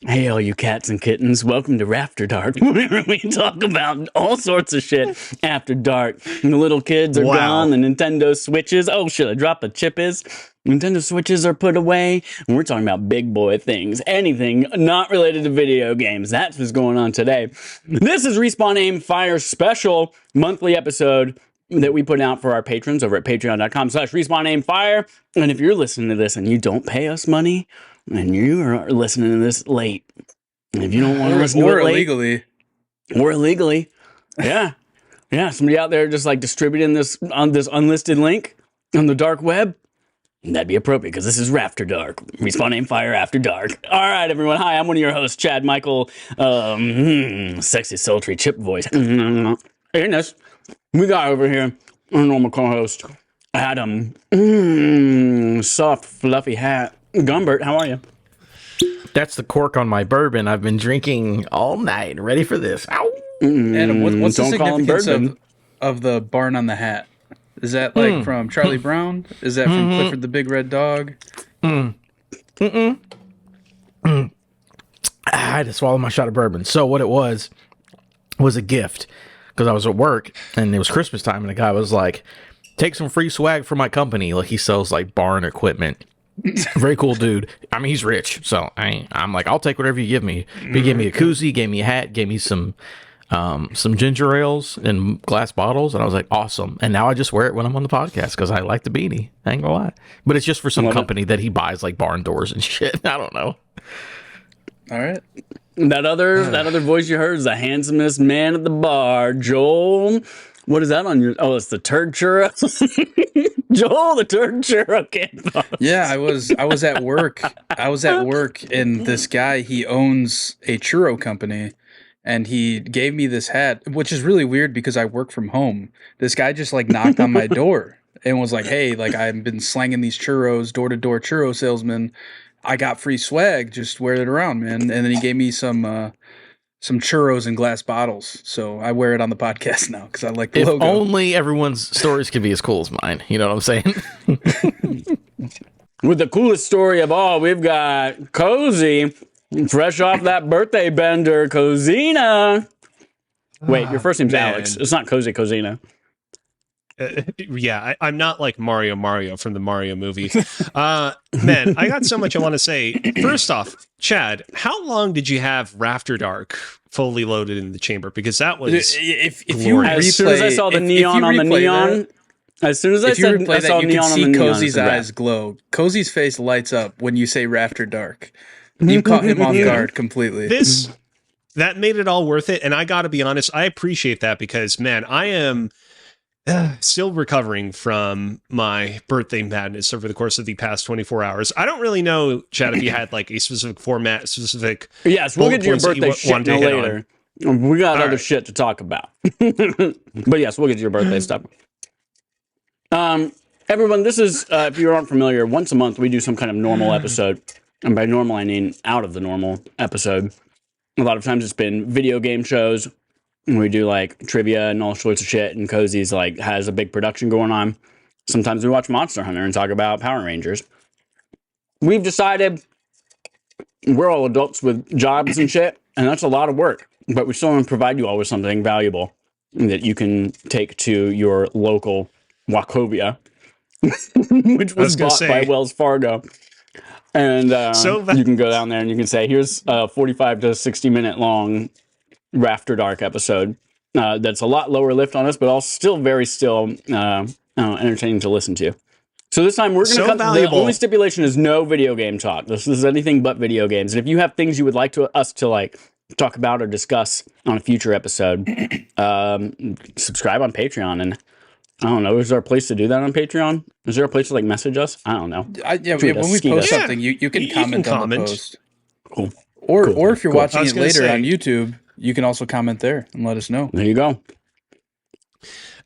Hey, all you cats and kittens, welcome to RAFter Dark, where we talk about all sorts of shit after dark. And the little kids are gone, the Nintendo Switches, oh shit, I dropped the chip is. Nintendo Switches are put away, and we're talking about big boy things. Anything not related to video games. That's what's going on today. This is Respawn Aim Fire special monthly episode that we put out for our patrons over at patreon.com/RespawnAimFire. And if you're listening to this and you don't pay us money, and you are listening to this late, and if you don't want to listen to it late, illegally, yeah, somebody out there just like distributing this on this unlisted link on the dark web, that'd be appropriate because this is RAFter Dark, Respawn Aim Fire After Dark. All right, everyone. Hi, I'm one of your hosts, Chad Michael, sexy, sultry chip voice. And this, we got over here our normal co-host, Adam, soft, fluffy hat. Gumbert, how are you? That's the cork on my bourbon. I've been drinking all night. Ready for this. Ow. Adam, what's the significance of the barn on the hat? Is that like from Charlie Brown? Is that from Clifford the Big Red Dog? I had to swallow my shot of bourbon. So what it was a gift because I was at work and it was Christmas time and the guy was like, take some free swag for my company. Like he sells like barn equipment. Very cool dude. I mean, he's rich, so I'm like, I'll take whatever you give me. He gave me a koozie, gave me a hat, gave me some ginger ales in glass bottles, and I was like, awesome. And now I just wear it when I'm on the podcast because I like the beanie. I ain't gonna lie, but it's just for some company that he buys like barn doors and shit. I don't know. All right. That other voice you heard is the handsomest man at the bar, Joel. What is that on your? Oh, it's the turd churro. Joel, the turd churro camp. Yeah, I was at work. And this guy, he owns a churro company, and he gave me this hat, which is really weird because I work from home. This guy just like knocked on my door and was like, "Hey, like I've been slanging these churros, door to door churro salesman. I got free swag. Just wear it around, man." And then he gave me some churros in glass bottles, so I wear it on the podcast now because I like the logo. If only everyone's stories could be as cool as mine. You know what I'm saying? With the coolest story of all, we've got Kozi, fresh off that birthday bender, Kozina. Wait, your first name's Alex. It's not Kozi, Kozina. Yeah, I'm not like Mario from the Mario movie. Man, I got so much I want to say. First off, Chad, how long did you have RAFter Dark fully loaded in the chamber? Because that was if you replay, as soon as I saw the neon on the neon, as soon as I saw neon on the neon, you can see Kozi's eyes glow. Kozi's face lights up when you say RAFter Dark. You caught him off guard completely. That made it all worth it, and I got to be honest, I appreciate that because, man, I am still recovering from my birthday madness over the course of the past 24 hours. I don't really know, Chad, if you had like a specific format, specific. Yes, we'll get to your birthday shit later. We got other shit to talk about. But yes, we'll get to your birthday stuff. Everyone, this is, if you aren't familiar, once a month we do some kind of normal episode. And by normal, I mean out of the normal episode. A lot of times it's been video game shows. We do like trivia and all sorts of shit, and Kozi's like has a big production going on. Sometimes we watch Monster Hunter and talk about Power Rangers. We've decided we're all adults with jobs and shit, and that's a lot of work. But we still want to provide you all with something valuable that you can take to your local Wachovia, which was bought by Wells Fargo. And you can go down there and you can say, here's a 45 to 60 minute long RAFter Dark episode that's a lot lower lift on us, but also still entertaining to listen to. So this time we're going to cut. The only stipulation is no video game talk. This is anything but video games. And if you have things you would like us to like talk about or discuss on a future episode, subscribe on Patreon. And I don't know, is there a place to do that on Patreon? Is there a place to like message us? I don't know. When we post something, you can comment on the post. Cool. Or if you're watching it later on YouTube, you can also comment there and let us know. There you go.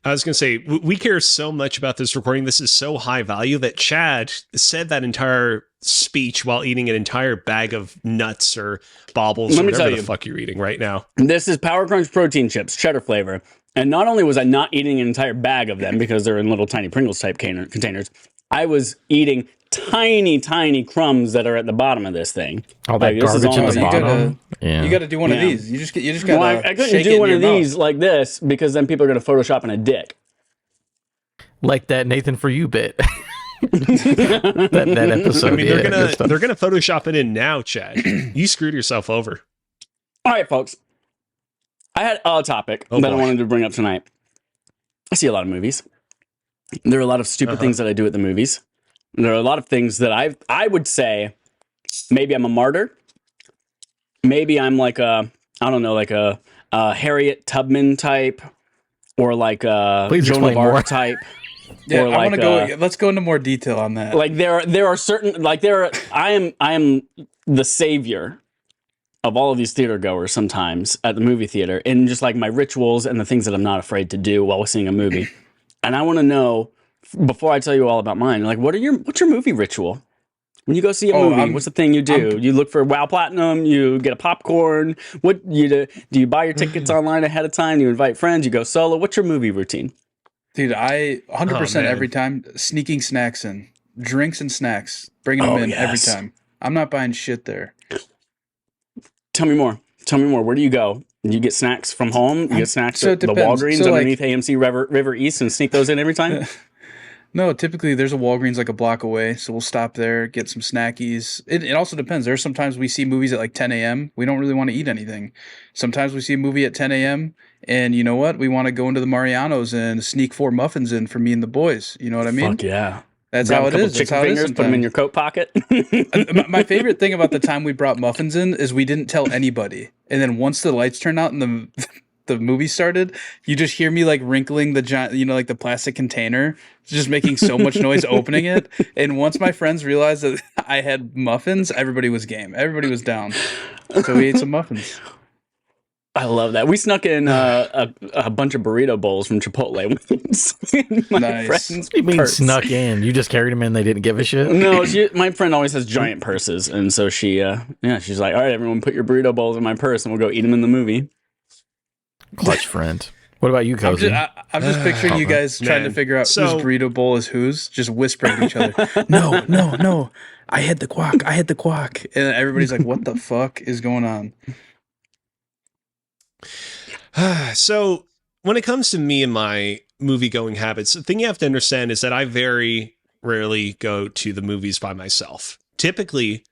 I was going to say, we care so much about this recording. This is so high value that Chad said that entire speech while eating an entire bag of nuts or baubles Let or me whatever tell the you. fuck you're eating right now. This is Power Crunch protein chips, cheddar flavor. And not only was I not eating an entire bag of them because they're in little tiny Pringles type containers, I was eating tiny, tiny crumbs that are at the bottom of this thing. All that This is garbage at almost the you equal. bottom. You got to do one of Yeah. these. You just got Well, to I couldn't shake it do in one your of mouth. these like this because then people are going to Photoshop in a dick. Like that Nathan for you bit. that episode. I mean, yeah, they're good stuff. gonna Photoshop it in now, Chad. You screwed yourself over. All right, folks. I had a topic that I boy. wanted to bring up tonight. I see a lot of movies. There are a lot of stupid things that I do at the movies. There are a lot of things that I would say maybe I'm a martyr. Maybe I'm like a, I don't know, like a Harriet Tubman type or like a Please Joan of explain more. Arc type. Yeah, or I want to like, go. Let's go into more detail on that. Like there are certain like there are, I am the savior of all of these theater goers sometimes at the movie theater, and just like my rituals and the things that I'm not afraid to do while seeing a movie. And I want to know, before I tell you all about mine, like what's your movie ritual? When you go see a movie, what's the thing you do? You look for Wow Platinum, you get a popcorn. What you do you buy your tickets online ahead of time? You invite friends, you go solo. What's your movie routine? Dude, I 100% man. every time sneaking snacks in, drinks and snacks, bringing them in every yes. time. I'm not buying shit there. Tell me more. Where do you go? You get snacks from home? You get snacks So it at the depends. Walgreens So, like- underneath AMC River East and sneak those in every time? No, typically there's a Walgreens like a block away, so we'll stop there, get some snackies. It also depends. There's sometimes we see movies at like 10 a.m. We don't really want to eat anything. Sometimes we see a movie at 10 a.m. and you know what? We want to go into the Mariano's and sneak 4 muffins in for me and the boys. You know what I mean? Fuck yeah. That's Grab how a it couple is. That's chicken how it is fingers, put them in sometimes. your coat pocket. My favorite thing about the time we brought muffins in is we didn't tell anybody. And then once the lights turned out and the movie started, you just hear me like wrinkling the giant, like the plastic container, just making so much noise opening it. And once my friends realized that I had muffins, everybody was game. Everybody was down. So we ate some muffins. I love that. We snuck in a bunch of burrito bowls from Chipotle once. My Nice. friend's What do you mean purse. snuck in? You just carried them in. They didn't give a shit. No, my friend always has giant purses, and so she's like, all right, everyone, put your burrito bowls in my purse, and we'll go eat them in the movie. Clutch friend. What about you, Kozi? I'm just picturing you guys trying to Man. figure out So- whose burrito bowl is whose, just whispering to each other. No. I had the guac. And everybody's like, what the fuck is going on? So when it comes to me and my movie going habits, the thing you have to understand is that I very rarely go to the movies by myself. Typically,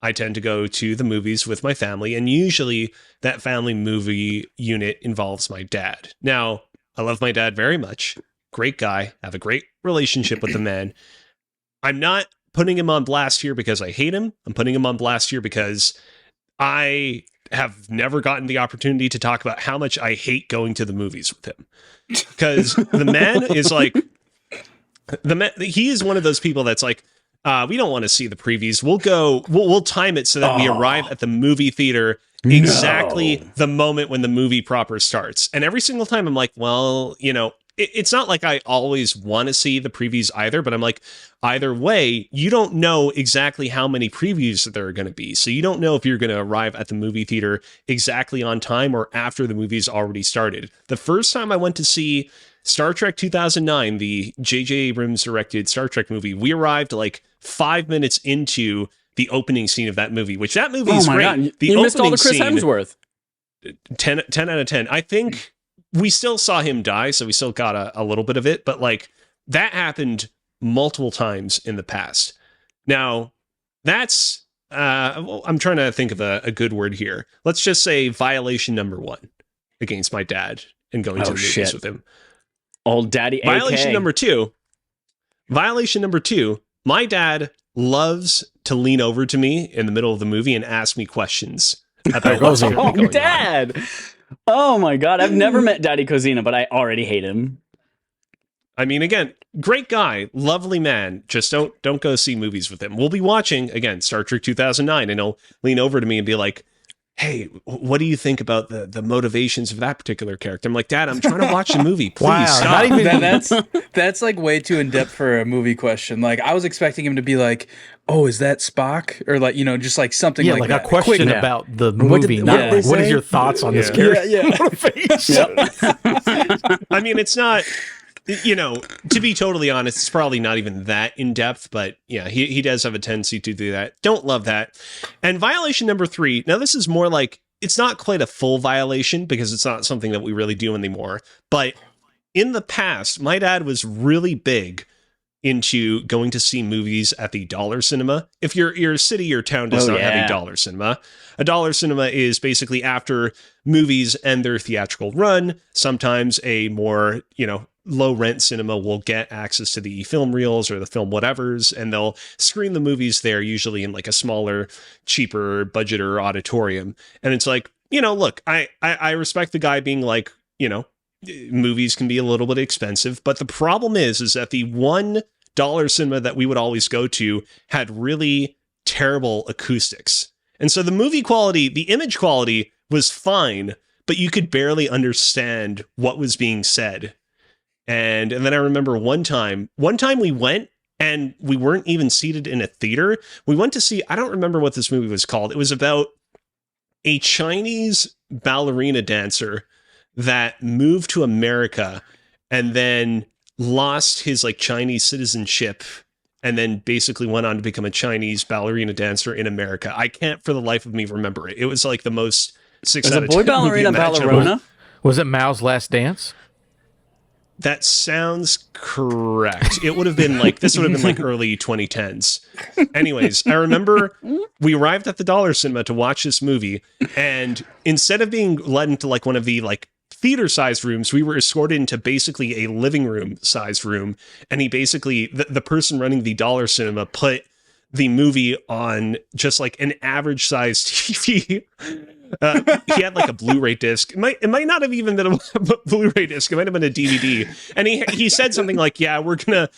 I tend to go to the movies with my family, and usually that family movie unit involves my dad. Now, I love my dad very much. Great guy. Have a great relationship with the man. I'm not putting him on blast here because I hate him. I'm putting him on blast here because I have never gotten the opportunity to talk about how much I hate going to the movies with him. Because the man is like, he is one of those people that's like, we don't want to see the previews. We'll time it so that we arrive at the movie theater exactly the moment when the movie proper starts. And every single time I'm like, well, it's not like I always want to see the previews either, but I'm like, either way, you don't know exactly how many previews there are going to be. So you don't know if you're going to arrive at the movie theater exactly on time or after the movie's already started. The first time I went to see Star Trek 2009, the J.J. Abrams directed Star Trek movie, we arrived like 5 minutes into the opening scene of that movie, which that movie is great. God. The You missed all the Chris scene, Hemsworth. 10 out of 10. I think we still saw him die, so we still got a little bit of it, but like that happened multiple times in the past. Now, that's I'm trying to think of a good word here. Let's just say violation number 1 against my dad and going to the movies with him. Old Daddy AK. Violation number 2. My dad loves to lean over to me in the middle of the movie and ask me questions about what's going on. Dad. Oh my God. I've never met Daddy Cozina, but I already hate him. I mean, again, great guy, lovely man. Just don't go see movies with him. We'll be watching again Star Trek 2009, and he'll lean over to me and be like, hey, what do you think about the motivations of that particular character? I'm like, Dad, I'm trying to watch the movie. Please Wow, stop. not even- That's like way too in depth for a movie question. Like I was expecting him to be like, "Oh, is that Spock?" Or like just like something Yeah, like like that. a question Quick- about the movie, what not did like, they what is say? your thoughts on this Yeah. character? Yeah, yeah. Motivation. I mean, it's not, to be totally honest, it's probably not even that in depth, but yeah, he does have a tendency to do that. Don't love that. And violation number 3. Now, this is more like, it's not quite a full violation because it's not something that we really do anymore. But in the past, my dad was really big into going to see movies at the dollar cinema. If your city or town does not have a dollar cinema is basically after movies end their theatrical run, sometimes a more, low rent cinema will get access to the film reels or the film whatevers, and they'll screen the movies there, usually in like a smaller, cheaper budget or auditorium. And it's like, look, I respect the guy being like, movies can be a little bit expensive, but the problem is that the $1 cinema that we would always go to had really terrible acoustics. And so the movie quality, the image quality was fine, but you could barely understand what was being said. And then I remember one time we went and we weren't even seated in a theater. We went to see, I don't remember what this movie was called. It was about a Chinese ballerina dancer that moved to America and then lost his like Chinese citizenship and then basically went on to become a Chinese ballerina dancer in America. I can't for the life of me remember it. It was like the most 6 There's out a of boy 10 ballerina movie imaginable. ballerina. Was it Mao's Last Dance? That sounds correct. It would have been like, this would have been like early 2010s. Anyways, I remember we arrived at the dollar cinema to watch this movie, and instead of being led into like one of the like theater sized rooms, we were escorted into basically a living room sized room. And he basically, the person running the dollar cinema put the movie on just like an average sized TV. He had like a Blu-ray disc. It might not have even been a Blu-ray disc. It might have been a DVD. And he said something like, "Yeah, we're gonna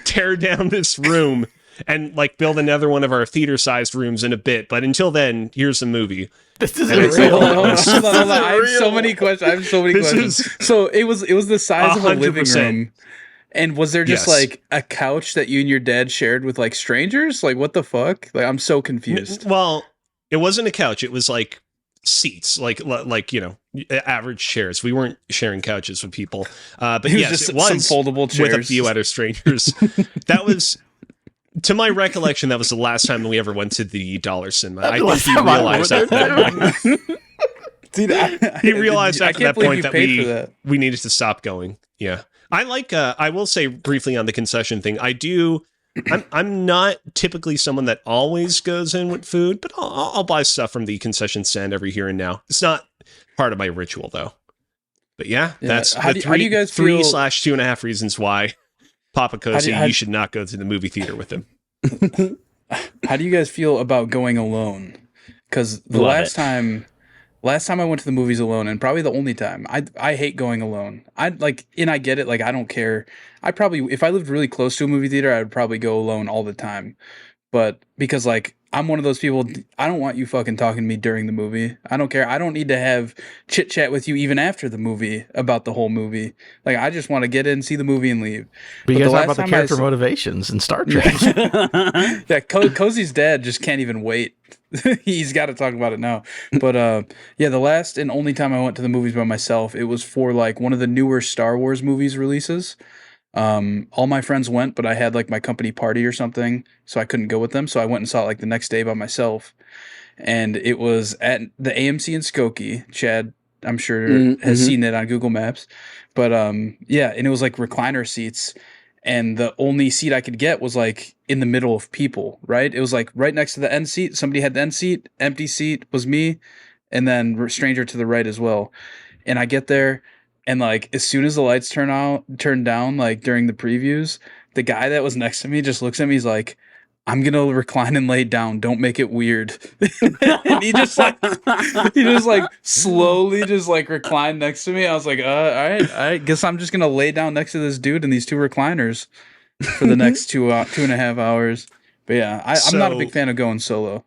tear down this room and like build another one of our theater-sized rooms in a bit. But until then, here's the movie." This isn't And it's real. like, Hold on. This I have isn't so real. many questions. I have so many This questions. is So it was the size of a living 100%. room. And was there just Yes. like a couch that you and your dad shared with like strangers? Like what the fuck? Like I'm so confused. Well, it wasn't a couch. It was like seats, like average chairs. We weren't sharing couches with people. But It was yes, just it was some foldable chairs. with a few other strangers. That was, to my recollection, that was the last time we ever went to the dollar cinema. I think he realized after that point. Dude, He realized I after can't that believe point you that paid for that. we needed to stop going. Yeah. I like, I will say briefly on the concession thing, I'm not typically someone that always goes in with food, but I'll buy stuff from the concession stand every here and now. It's not part of my ritual though. But yeah, that's How the do you guys feel- 3/2.5 reasons why Papa Kozi, how do- you should not go to the movie theater with him. How do you guys feel about going alone? Because the Love last it. time I went to the movies alone, and probably the only time, I hate going alone. I get it. Like I don't care. I probably, if I lived really close to a movie theater, I would probably go alone all the time. But because like I'm one of those people, I don't want you fucking talking to me during the movie. I don't care. I don't need to have chit chat with you even after the movie about the whole movie. Like I just want to get in, see the movie, and leave. But you the guys talk last about the time character I saw- motivations in Star Trek. Yeah, Kozi's dad just can't even wait. He's got to talk about it now. But yeah, the last and only time I went to the movies by myself, it was for like one of the newer Star Wars movies releases. All my friends went, but I had like my company party or something, so I couldn't go with them. So I went and saw it like the next day by myself. And it was at the AMC in Skokie. Chad, I'm sure, has seen it on Google Maps. But yeah, and it was like recliner seats. And the only seat I could get was like in the middle of people, right? It was like right next to the end seat. Somebody had the end seat, empty seat was me, and then stranger to the right as well. And I get there, and like as soon as the lights turn down, like during the previews, the guy that was next to me just looks at me. He's like, "I'm gonna recline and lay down. Don't make it weird." And he just like slowly just like reclined next to me. I was like, all right. I guess I'm just gonna lay down next to this dude in these two recliners for the next 2.5 hours. But yeah, I'm not a So- big fan of going solo.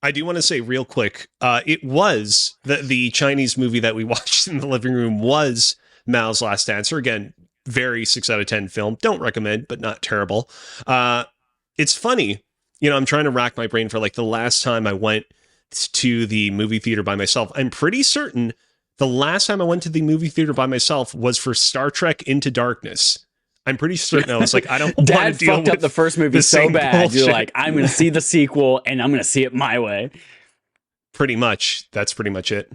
I do want to say real quick, it was the Chinese movie that we watched in the living room was Mao's Last Dancer. Again, very 6 out of 10 film. Don't recommend, but not terrible. It's funny. I'm trying to rack my brain for like the last time I went to the movie theater by myself. I'm pretty certain the last time I went to the movie theater by myself was for Star Trek Into Darkness. I'm pretty certain I was like, I don't want to Dad deal fucked with up the first movie the so same bad. bullshit. You're like, I'm going to see the sequel and I'm going to see it my way. Pretty much. That's pretty much it.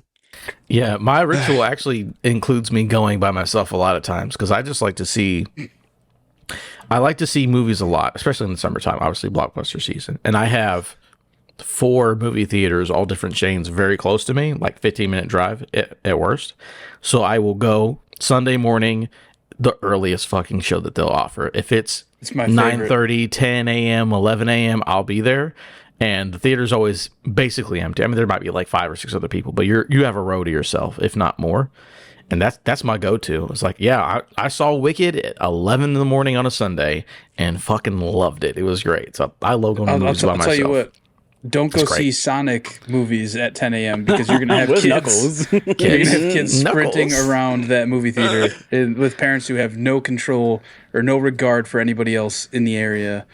Yeah, my ritual actually includes me going by myself a lot of times because I just like to see. I like to see movies a lot, especially in the summertime. Obviously, blockbuster season, and I have 4 movie theaters, all different chains, very close to me, like 15-minute drive at worst. So I will go Sunday morning, the earliest fucking show that they'll offer. If it's my favorite. 9:30, 10 a.m., 11 a.m., I'll be there. And the theater's always basically empty. I mean, there might be like 5 or 6 other people, but you have a row to yourself, if not more. And that's my go-to. It's like, yeah, I saw Wicked at 11 in the morning on a Sunday and fucking loved it. It was great. So I love going to movies by myself. I'll tell you what. Don't go see Sonic movies at 10 a.m. because you're going to have kids. Knuckles. You're going to have kids sprinting Knuckles. around that movie theater with parents who have no control or no regard for anybody else in the area.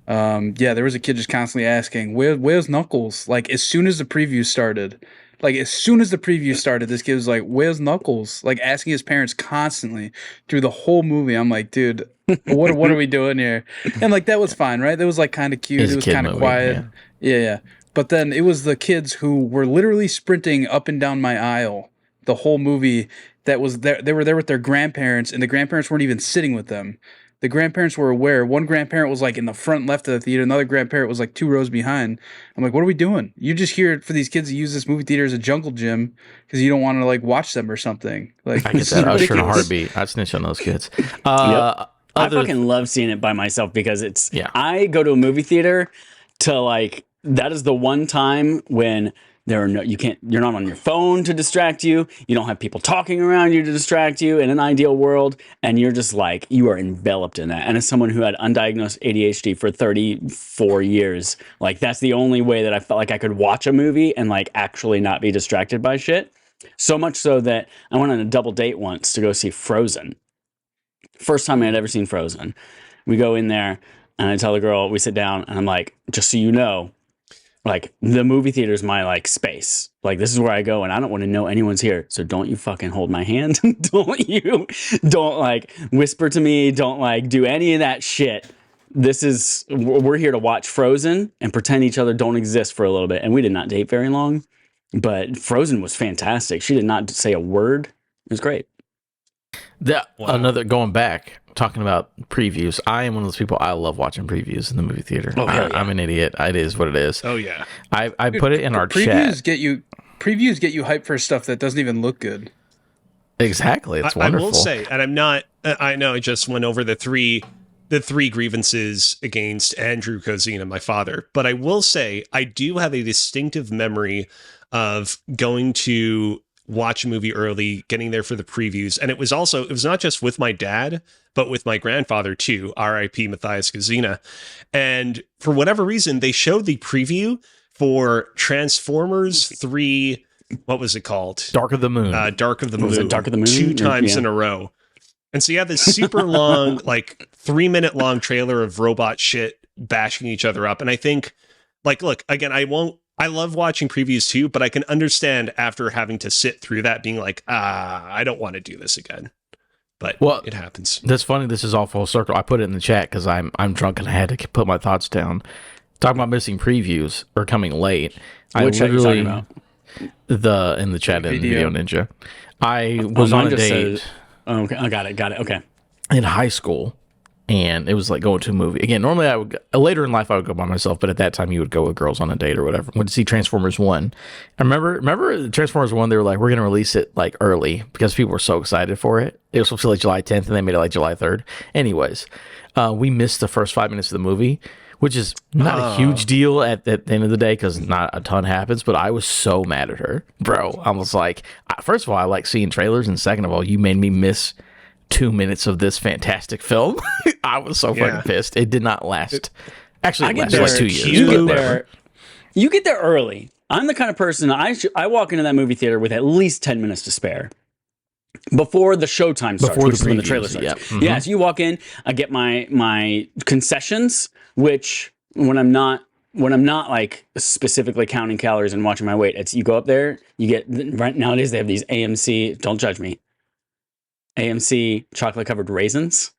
There was a kid just constantly asking, where's Knuckles? Like, as soon as the preview started, this kid was like, where's Knuckles? Like, asking his parents constantly through the whole movie. I'm like, dude, what are we doing here? And, like, that was fine, right? That was, like, kind of cute. It's It a was kid kind of movie, quiet. Yeah. But then it was the kids who were literally sprinting up and down my aisle the whole movie that was there. They were there with their grandparents, and the grandparents weren't even sitting with them. The grandparents were aware. One grandparent was like in the front left of the theater. Another grandparent was like 2 rows behind. I'm like, what are we doing? You just here for these kids to use this movie theater as a jungle gym because you don't want to like watch them or something. Like, I get that. I was sure in a heartbeat. I'd snitch on those kids. I fucking love seeing it by myself because I go to a movie theater to like, that is the one time when you're not on your phone to distract you. You don't have people talking around you to distract you in an ideal world. And you're just like, you are enveloped in that. And as someone who had undiagnosed ADHD for 34 years, like that's the only way that I felt like I could watch a movie and like actually not be distracted by shit. So much so that I went on a double date once to go see Frozen. First time I had ever seen Frozen. We go in there and I tell the girl, we sit down and I'm like, just so you know, like the movie theater is my like space. Like this is where I go and I don't want to know anyone's here. So don't you fucking hold my hand. don't like whisper to me. Don't like do any of that shit. We're here to watch Frozen and pretend each other don't exist for a little bit. And we did not date very long, but Frozen was fantastic. She did not say a word. It was great. Another going back, talking about previews. I am one of those people. I love watching previews in the movie theater. I'm an idiot. It is what it is. Oh yeah. I put it in our previews chat. Previews get you hyped for stuff that doesn't even look good. Exactly. It's wonderful. I will say, and I'm not. I know I just went over the three grievances against Andrew Kozi, my father, but I will say I do have a distinctive memory of going to watch a movie early, getting there for the previews. And it was not just with my dad, but with my grandfather too, R.I.P. Matthias Gazina. And for whatever reason, they showed the preview for Transformers 3, what was it called? Dark of the Moon. Dark of the Moon. Was it Dark of the Moon? 2 times in a row. And so you have this super long, like 3-minute long trailer of robot shit bashing each other up. And I think, like, look, again, I love watching previews too, but I can understand after having to sit through that being like, I don't want to do this again. But it happens. That's funny. This is all full circle. I put it in the chat because I'm drunk and I had to put my thoughts down. Talking about missing previews or coming late. What chat are you talking about? In the chat in Video Ninja. I was on a date. Okay, I got it. Okay. In high school. And it was like going to a movie. Again, normally I would later in life I would go by myself, but at that time you would go with girls on a date or whatever. Went to see Transformers 1. I remember Transformers 1, they were like, we're going to release it like early because people were so excited for it. It was supposed to be like July 10th and they made it like July 3rd. Anyways, we missed the first 5 minutes of the movie, which is not a huge deal at the end of the day because not a ton happens, but I was so mad at her. Bro, I was like, first of all, I like seeing trailers, and second of all, you made me miss 2 minutes of this fantastic film. I was so fucking pissed. It did not last. Actually, it lasted like 2 years. You get there. You get there early. I'm the kind of person I walk into that movie theater with at least 10 minutes to spare before the showtime starts, Before which the is when the previews, trailer starts. yeah. Mhm. Yeah, so you walk in, I get my concessions, which when I'm not like specifically counting calories and watching my weight, it's you go up there, you get right nowadays they have these AMC, don't judge me, AMC chocolate covered raisins.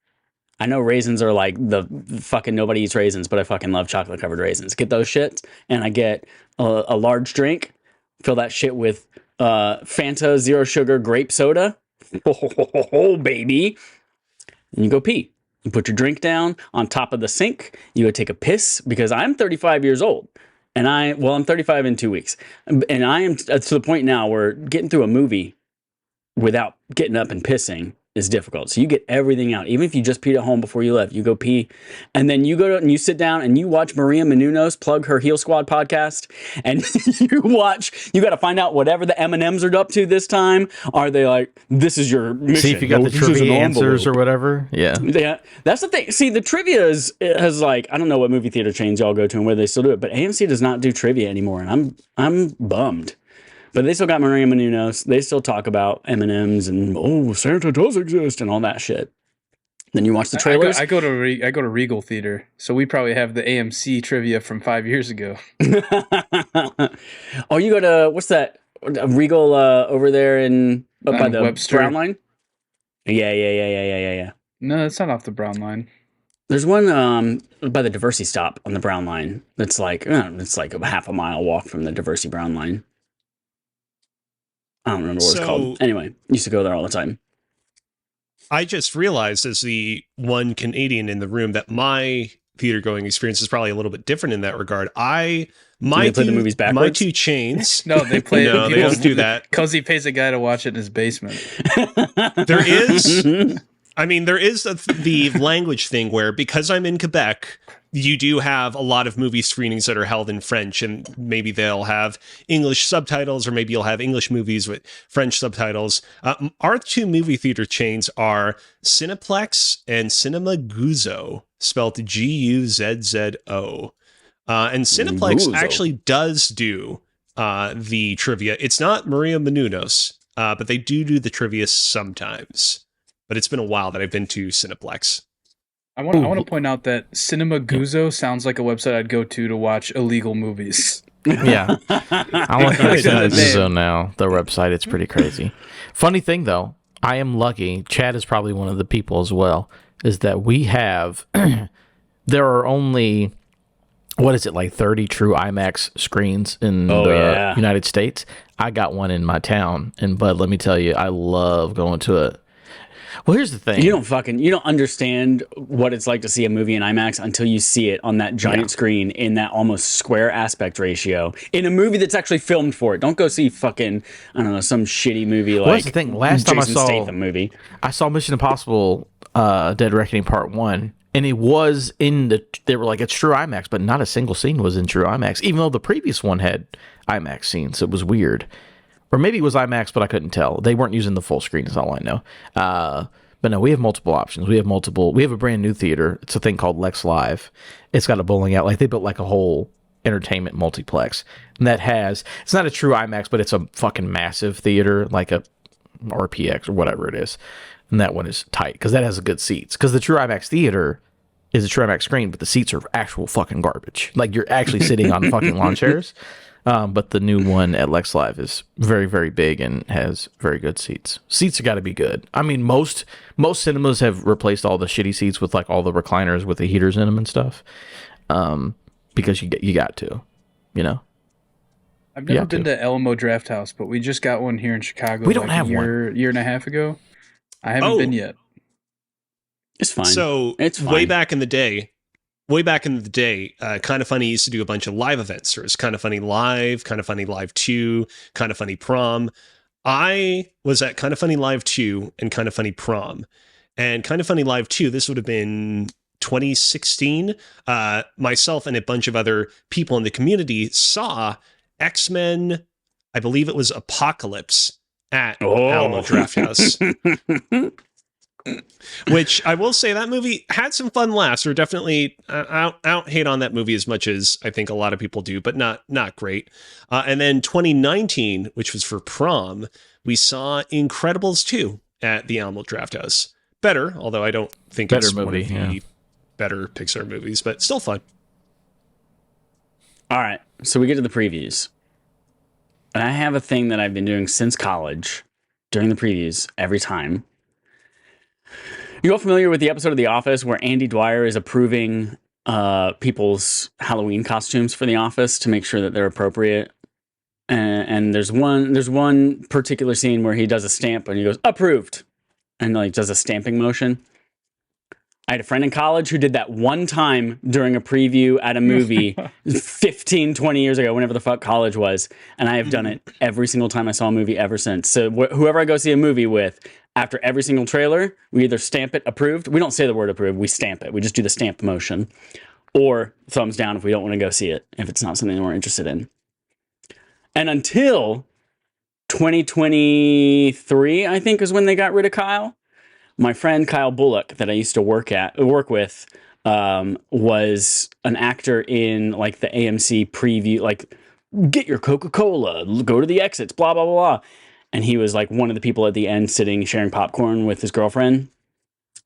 I know raisins are like the fucking nobody eats raisins, but I fucking love chocolate covered raisins. Get those shits, and I get a large drink. Fill that shit with Fanta zero sugar grape soda. Oh, baby. And you go pee. You put your drink down on top of the sink. You go take a piss because I'm 35 years old. And I'm 35 in 2 weeks. And I am to the point now where getting through a movie without getting up and pissing is difficult. So you get everything out. Even if you just peed at home before you left, you go pee. And then you go and you sit down and you watch Maria Menounos plug her Heel Squad podcast. And you got to find out whatever the M&Ms are up to this time. Are they like, this is your mission? See if you got the this is trivia an answers or envelope. whatever. Yeah. Yeah, that's the thing. See, the trivia has like, I don't know what movie theater chains y'all go to and whether they still do it, but AMC does not do trivia anymore. And I'm bummed. But they still got Maria Menounos. They still talk about M&Ms and Santa does exist and all that shit. Then you watch the trailers. I go to Regal Theater, so we probably have the AMC trivia from 5 years ago. Oh, you go to what's that? Regal over there by the Webster. Brown Line. Yeah. No, it's not off the Brown Line. There's one by the Diversey stop on the Brown Line. That's like it's like a half a mile walk from the Diversey Brown Line. I don't remember what it's called. Anyway, used to go there all the time. I just realized, as the one Canadian in the room, that my theater going experience is probably a little bit different in that regard. They play the movies backwards? My two chains. No, they play. No, they don't do that. Kozi pays a guy to watch it in his basement. There is the language thing where, because I'm in Quebec, you do have a lot of movie screenings that are held in French, and maybe they'll have English subtitles, or maybe you'll have English movies with French subtitles. Our two movie theater chains are Cineplex and Cinema Guzzo, spelled Guzzo. And Cineplex actually does do the trivia. It's not Maria Menounos, but they do the trivia sometimes. But it's been a while that I've been to Cineplex. I want to point out that Cinema Guzzo sounds like a website I'd go to watch illegal movies. Yeah. I'm looking at Guzzo now, the website. It's pretty crazy. Funny thing, though, I am lucky. Chad is probably one of the people as well, is that we have, there are only, what is it, like 30 true IMAX screens in the United States. I got one in my town, and Bud, let me tell you, I love going to it. Well, here's the thing. You don't understand what it's like to see a movie in IMAX until you see it on that giant screen in that almost square aspect ratio in a movie that's actually filmed for it. Don't go see fucking, I don't know, some shitty movie like the thing. Last time I saw Statham movie. I saw Mission Impossible Dead Reckoning Part 1, and it was they were like, it's true IMAX, but not a single scene was in true IMAX, even though the previous one had IMAX scenes. It was weird. Or maybe it was IMAX, but I couldn't tell. They weren't using the full screen, is all I know. But no, we have multiple options. We have a brand new theater. It's a thing called Lex Live. It's got a bowling alley. Like, they built like a whole entertainment multiplex. And that it's not a true IMAX, but it's a fucking massive theater, like a RPX or whatever it is. And that one is tight because that has good seats. Because the true IMAX theater is a true IMAX screen, but the seats are actual fucking garbage. Like, you're actually sitting on fucking lawn chairs. But the new one at Lex Live is very, very big and has very good seats. Seats have got to be good. I mean, most cinemas have replaced all the shitty seats with like all the recliners with the heaters in them and stuff. Because you got to, you know. I've never been to Alamo Draft House, but we just got one here in Chicago. We don't have one. Year and a half ago. I haven't been yet. It's fine. So it's fine. Way back in the day, Kind of Funny used to do a bunch of live events. There was Kind of Funny Live, Kind of Funny Live 2, Kind of Funny Prom. I was at Kind of Funny Live 2 and Kind of Funny Prom. And Kind of Funny Live 2, this would have been 2016. Myself and a bunch of other people in the community saw X-Men, I believe it was Apocalypse, at Alamo Draft House. Which I will say that movie had some fun laughs. Or definitely, I don't hate on that movie as much as I think a lot of people do, but not great. And then 2019, which was for prom, we saw Incredibles 2 at the Alamo Drafthouse. Better, although I don't think Better it's movie, one of the better Pixar movies, but still fun. All right, so we get to the previews. And I have a thing that I've been doing since college during the previews every time. You all familiar with the episode of The Office where Andy Dwyer is approving people's Halloween costumes for The Office to make sure that they're appropriate? And there's one particular scene where he does a stamp and he goes, approved, and like does a stamping motion. I had a friend in college who did that one time during a preview at a movie 15, 20 years ago, whenever the fuck college was. And I have done it every single time I saw a movie ever since. So whoever I go see a movie with, after every single trailer, we either stamp it approved. We don't say the word approved. We stamp it. We just do the stamp motion. Or thumbs down if we don't want to go see it, if it's not something we're interested in. And until 2023, I think, is when they got rid of Kyle. My friend Kyle Bullock that I used to work with was an actor in like the AMC preview, like get your Coca-Cola, go to the exits, blah, blah, blah. And he was like one of the people at the end sitting, sharing popcorn with his girlfriend.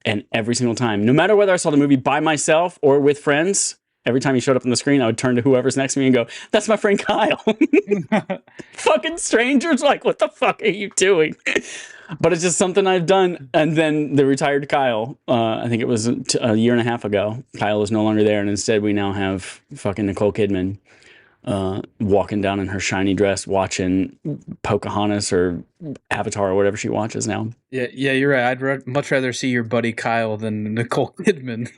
And every single time, no matter whether I saw the movie by myself or with friends, every time he showed up on the screen, I would turn to whoever's next to me and go, that's my friend Kyle. Fucking strangers, like, what the fuck are you doing? But it's just something I've done. And then the retired Kyle, I think it was a year and a half ago, Kyle is no longer there. And instead we now have fucking Nicole Kidman walking down in her shiny dress watching Pocahontas or Avatar or whatever she watches now. Yeah, you're right. I'd much rather see your buddy Kyle than Nicole Kidman.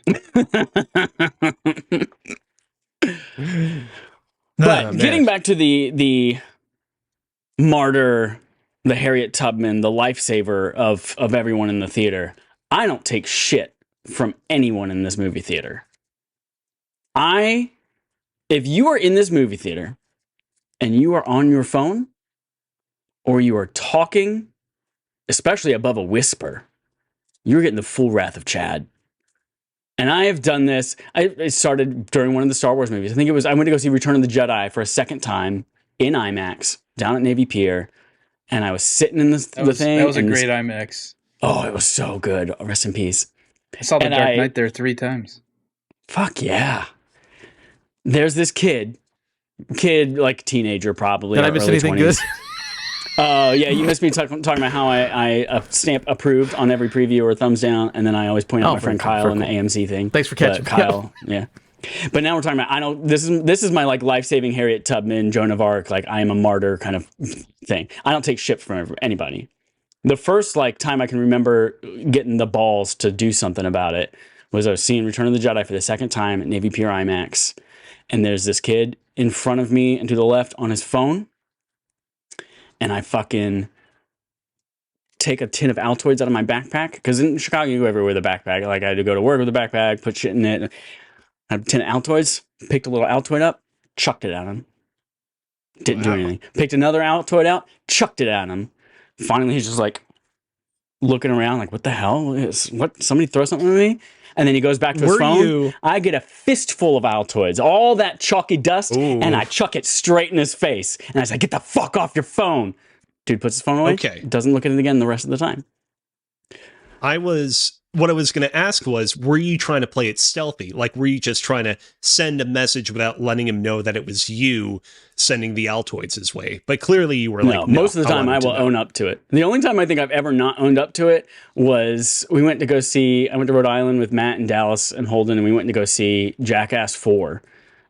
But getting back to the martyr, the Harriet Tubman, the lifesaver of everyone in the theater, I don't take shit from anyone in this movie theater. If you are in this movie theater and you are on your phone or you are talking, especially above a whisper, you're getting the full wrath of Chad. And I have done this. I started during one of the Star Wars movies. I think it was, I went to go see Return of the Jedi for a second time in IMAX down at Navy Pier. And I was sitting in the thing. That was a great IMAX. Oh, it was so good. Rest in peace. I saw The Dark Knight there 3 times. Fuck yeah. There's this kid, like teenager probably. Did I miss anything 20s. Good? Yeah, you missed me talking about how I stamp approved on every preview or thumbs down, and then I always point out my friend Kyle in the AMC thing. Thanks for catching Kyle. Yeah. But now we're talking about, I know this is my like life-saving Harriet Tubman, Joan of Arc, like I am a martyr kind of thing. I don't take shit from anybody. The first like time I can remember getting the balls to do something about it was I was seeing Return of the Jedi for the second time at Navy Pier IMAX. And there's this kid in front of me and to the left on his phone. And I fucking take a tin of Altoids out of my backpack. Because in Chicago, you go everywhere with a backpack. Like I had to go to work with a backpack, put shit in it. I had a tin of Altoids, picked a little Altoid up, chucked it at him. Didn't do anything. Picked another Altoid out, chucked it at him. Finally, he's just like looking around like, what the hell? What? Somebody throw something at me? And then he goes back to his phone. I get a fistful of Altoids, all that chalky dust, and I chuck it straight in his face. And I was like, get the fuck off your phone. Dude puts his phone away. Okay. Doesn't look at it again the rest of the time. What I was going to ask was, were you trying to play it stealthy? Like, were you just trying to send a message without letting him know that it was you sending the Altoids his way? But clearly you were like, no, most of the time I will own up to it. The only time I think I've ever not owned up to it was I went to Rhode Island with Matt and Dallas and Holden, and we went to go see Jackass 4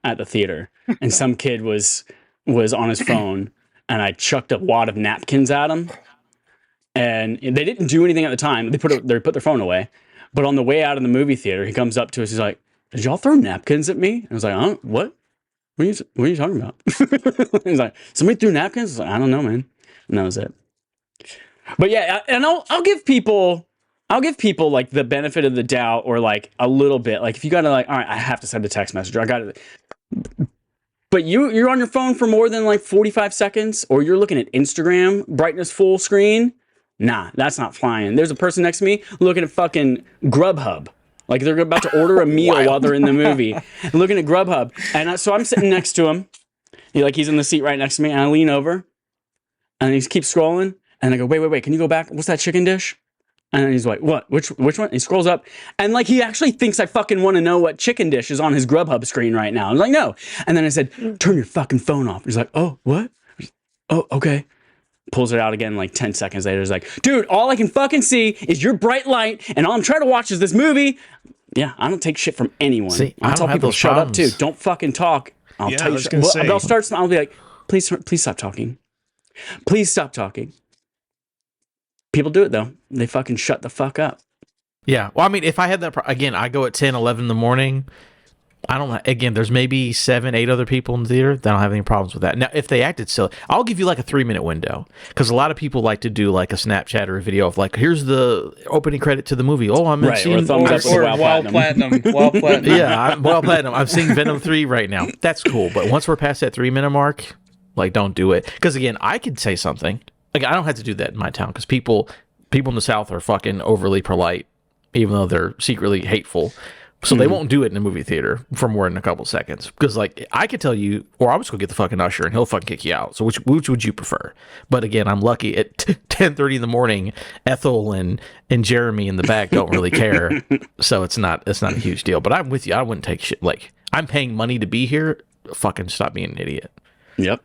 at the theater. And some kid was on his phone, and I chucked a wad of napkins at him. And they didn't do anything at the time. They put their phone away. But on the way out of the movie theater, he comes up to us. He's like, "Did y'all throw napkins at me?" And I was like, "Huh? What? What are you talking about?" He's like, "Somebody threw napkins?" I was like, "I don't know, man." And that was it. But yeah, and I'll give people like the benefit of the doubt, or like a little bit. Like if you gotta like, all right, I have to send a text message. I got it. But you're on your phone for more than like 45 seconds, or you're looking at Instagram brightness full screen. Nah, that's not flying. There's a person next to me looking at fucking Grubhub. Like they're about to order a meal while they're in the movie, looking at Grubhub. And so I'm sitting next to him. He's in the seat right next to me. And I lean over and he keeps scrolling. And I go, wait, can you go back? What's that chicken dish? And he's like, what? Which one? And he scrolls up. And like, he actually thinks I fucking want to know what chicken dish is on his Grubhub screen right now. I'm like, no. And then I said, turn your fucking phone off. He's like, oh, what? Oh, okay. Pulls it out again like 10 seconds later. He's like, dude, all I can fucking see is your bright light. And all I'm trying to watch is this movie. Yeah, I don't take shit from anyone. See, I'll tell people to shut up too. Don't fucking talk. I'll tell you. They'll start. I'll be like, please stop talking. Please stop talking. People do it though. They fucking shut the fuck up. Yeah. Well, I mean, if I had that, again, I go at 10, 11 in the morning. I don't, again, there's maybe 7, 8 other people in the theater that don't have any problems with that. Now, if they acted silly, I'll give you like a 3-minute window because a lot of people like to do like a Snapchat or a video of like, here's the opening credit to the movie. Oh, I'm seeing WoW Platinum. Yeah, WoW Platinum. I'm seeing Venom 3 right now. That's cool. But once we're past that 3-minute mark, like, don't do it. Because again, I could say something. Like, I don't have to do that in my town because people in the South are fucking overly polite, even though they're secretly hateful. So they won't do it in a movie theater for more than a couple seconds. Because, like, I could tell you, or I'm just going to get the fucking usher and he'll fucking kick you out. So which would you prefer? But again, I'm lucky at 10:30 in the morning, Ethel and Jeremy in the back don't really care. So it's not a huge deal. But I'm with you. I wouldn't take shit. Like, I'm paying money to be here. Fucking stop being an idiot. Yep.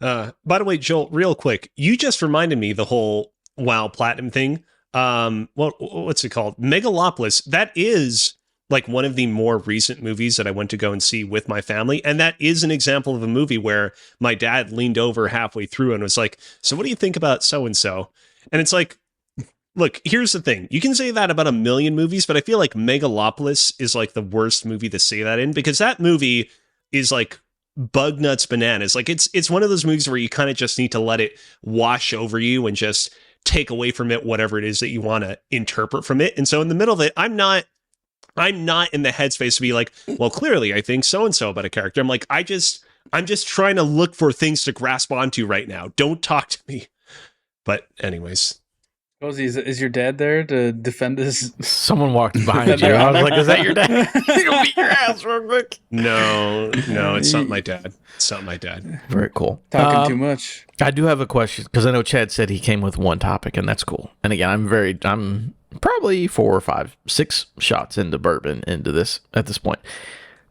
By the way, Joel, real quick, you just reminded me the whole WoW Platinum thing. What's it called? Megalopolis. That is like one of the more recent movies that I went to go and see with my family. And that is an example of a movie where my dad leaned over halfway through and was like, so what do you think about so-and-so? And it's like, look, here's the thing. You can say that about a million movies, but I feel like Megalopolis is like the worst movie to say that in because that movie is like bug nuts bananas. Like it's one of those movies where you kind of just need to let it wash over you and just take away from it whatever it is that you want to interpret from it. And so in the middle of it, I'm not in the headspace to be like, well, clearly I think so and so about a character. I'm like, I'm just trying to look for things to grasp onto right now. Don't talk to me. But anyways. Kozi, is your dad there to defend this? Someone walked behind you. I was like, is that your dad? He'll beat your ass real quick. No, it's not my dad. It's not my dad. Very cool. Talking too much. I do have a question because I know Chad said he came with one topic, and that's cool. And again, I'm probably 4 or 5, 6 shots into bourbon into this at this point.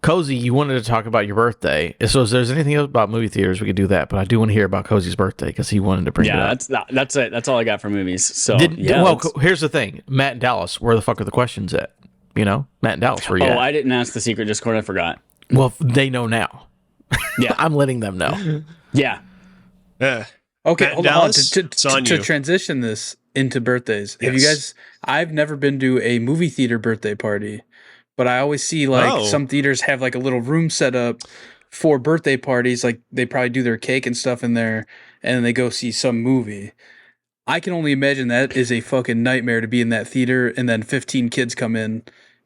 Kozi, you wanted to talk about your birthday. So if there's anything else about movie theaters, we could do that. But I do want to hear about Kozi's birthday because he wanted to bring it up. That's it. That's all I got for movies. So here's the thing. Matt and Dallas, where the fuck are the questions at? You know, Matt and Dallas, where you at? I didn't ask the secret Discord. I forgot. Well, they know now. Yeah. I'm letting them know. Yeah. Okay, Matt hold Dallas, on. it's on To you. transition this into birthdays, have you Yes. guys? I've never been to a movie theater birthday party, but I always see like some theaters have like a little room set up for birthday parties. Like they probably do their cake and stuff in there, and then they go see some movie. I can only imagine that is a fucking nightmare to be in that theater, and then 15 kids come in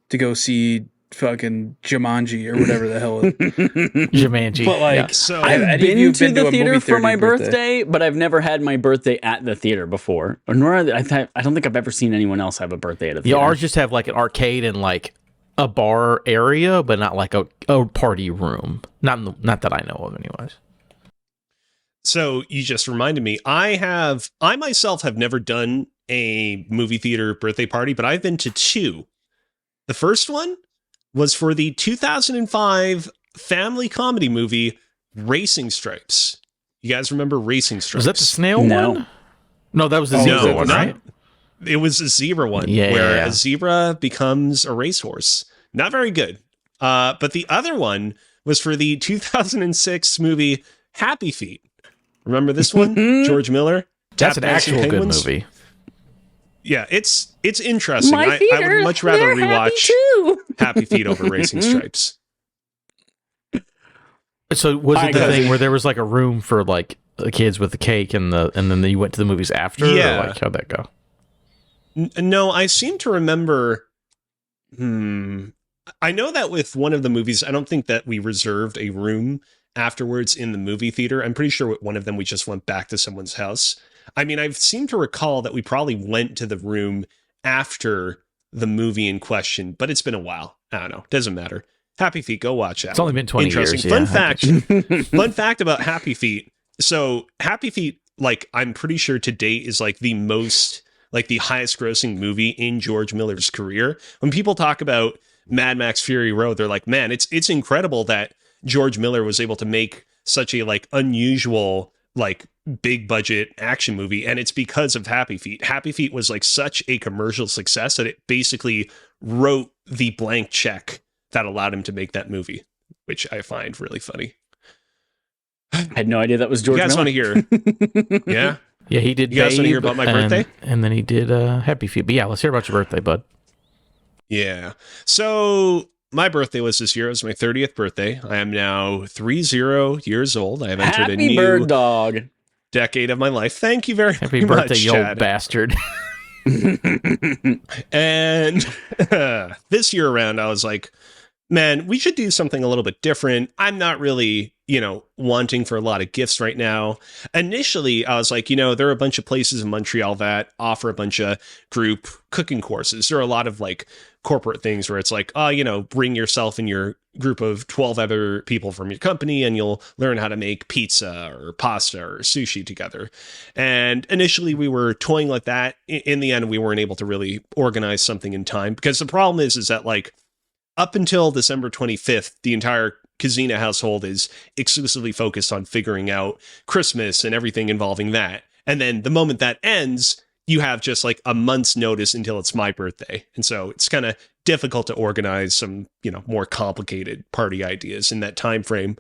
to go see fucking Jumanji or whatever the hell. Jumanji. But like, Yeah. So I've been to the theater for my birthday, but I've never had my birthday at the theater before. I don't think I've ever seen anyone else have a birthday at a theater. Yeah, ours just have like an arcade and like a bar area, but not like a party room. Not that I know of, anyways. So you just reminded me. I myself have never done a movie theater birthday party, but I've been to 2. The first one was for the 2005 family comedy movie Racing Stripes. You guys remember Racing Stripes? Was that the snail No. one? No, that was the Oh, zebra no, one, not- right? It was a zebra one, where a zebra becomes a racehorse. Not very good. But the other one was for the 2006 movie Happy Feet. Remember this one? George Miller? That's Tap an dancing actual good penguins? movie. Yeah, it's interesting. I would much rather rewatch Happy Feet over Racing Stripes. So was Hi, it the Kozi. thing where there was like a room for like the kids with the cake and then you went to the movies after? Yeah. Or like how'd that go? No, I seem to remember. I know that with one of the movies, I don't think that we reserved a room afterwards in the movie theater. I'm pretty sure with one of them we just went back to someone's house. I mean, I seem to recall that we probably went to the room after the movie in question, but it's been a while. I don't know. Doesn't matter. Happy Feet, go watch that. It's only been 20 years. Interesting. Yeah, Fun fact about Happy Feet. So Happy Feet, like, I'm pretty sure to date is like the highest grossing movie in George Miller's career. When people talk about Mad Max Fury Road, they're like, man, it's incredible that George Miller was able to make such a like unusual, like big budget action movie. And it's because of Happy Feet. Happy Feet was like such a commercial success that it basically wrote the blank check that allowed him to make that movie, which I find really funny. I had no idea that was George You guys Miller. want to hear? Yeah. Yeah, he did. You guys want to hear Babe, about my birthday? and then he did Happy Feet. But yeah, let's hear about your birthday, bud. Yeah. So my birthday was this year. It was my 30th birthday. I am now 30 years old. I have entered a Happy new bird dog. decade of my life. Thank you very Happy much, birthday, you Chad. old bastard. And this year around, I was like, man, we should do something a little bit different. I'm not really, wanting for a lot of gifts right now. Initially, I was like, there are a bunch of places in Montreal that offer a bunch of group cooking courses. There are a lot of like corporate things where it's like, bring yourself and your group of 12 other people from your company and you'll learn how to make pizza or pasta or sushi together. And initially we were toying like that. In the end, we weren't able to really organize something in time because the problem is that like up until December 25th, the entire Kazina household is exclusively focused on figuring out Christmas and everything involving that. And then the moment that ends, you have just like a month's notice until it's my birthday. And so it's kind of difficult to organize some, more complicated party ideas in that time frame.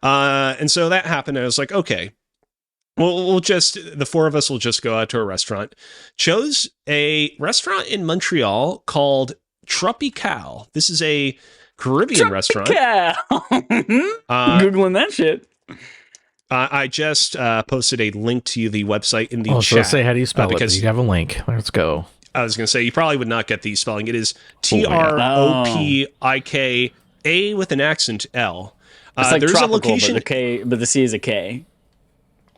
And so that happened. I was like, okay, we'll just, the four of us will just go out to a restaurant. Chose a restaurant in Montreal called Tropical. This is a Caribbean restaurant. Googling that shit. I just posted a link to the website in the So chat. let's say, how do you spell it? because You have a link. Let's go. I was going to say, you probably would not get the spelling. It is Tropika with an accent L. It's like there's tropical, a location. but the C is a K.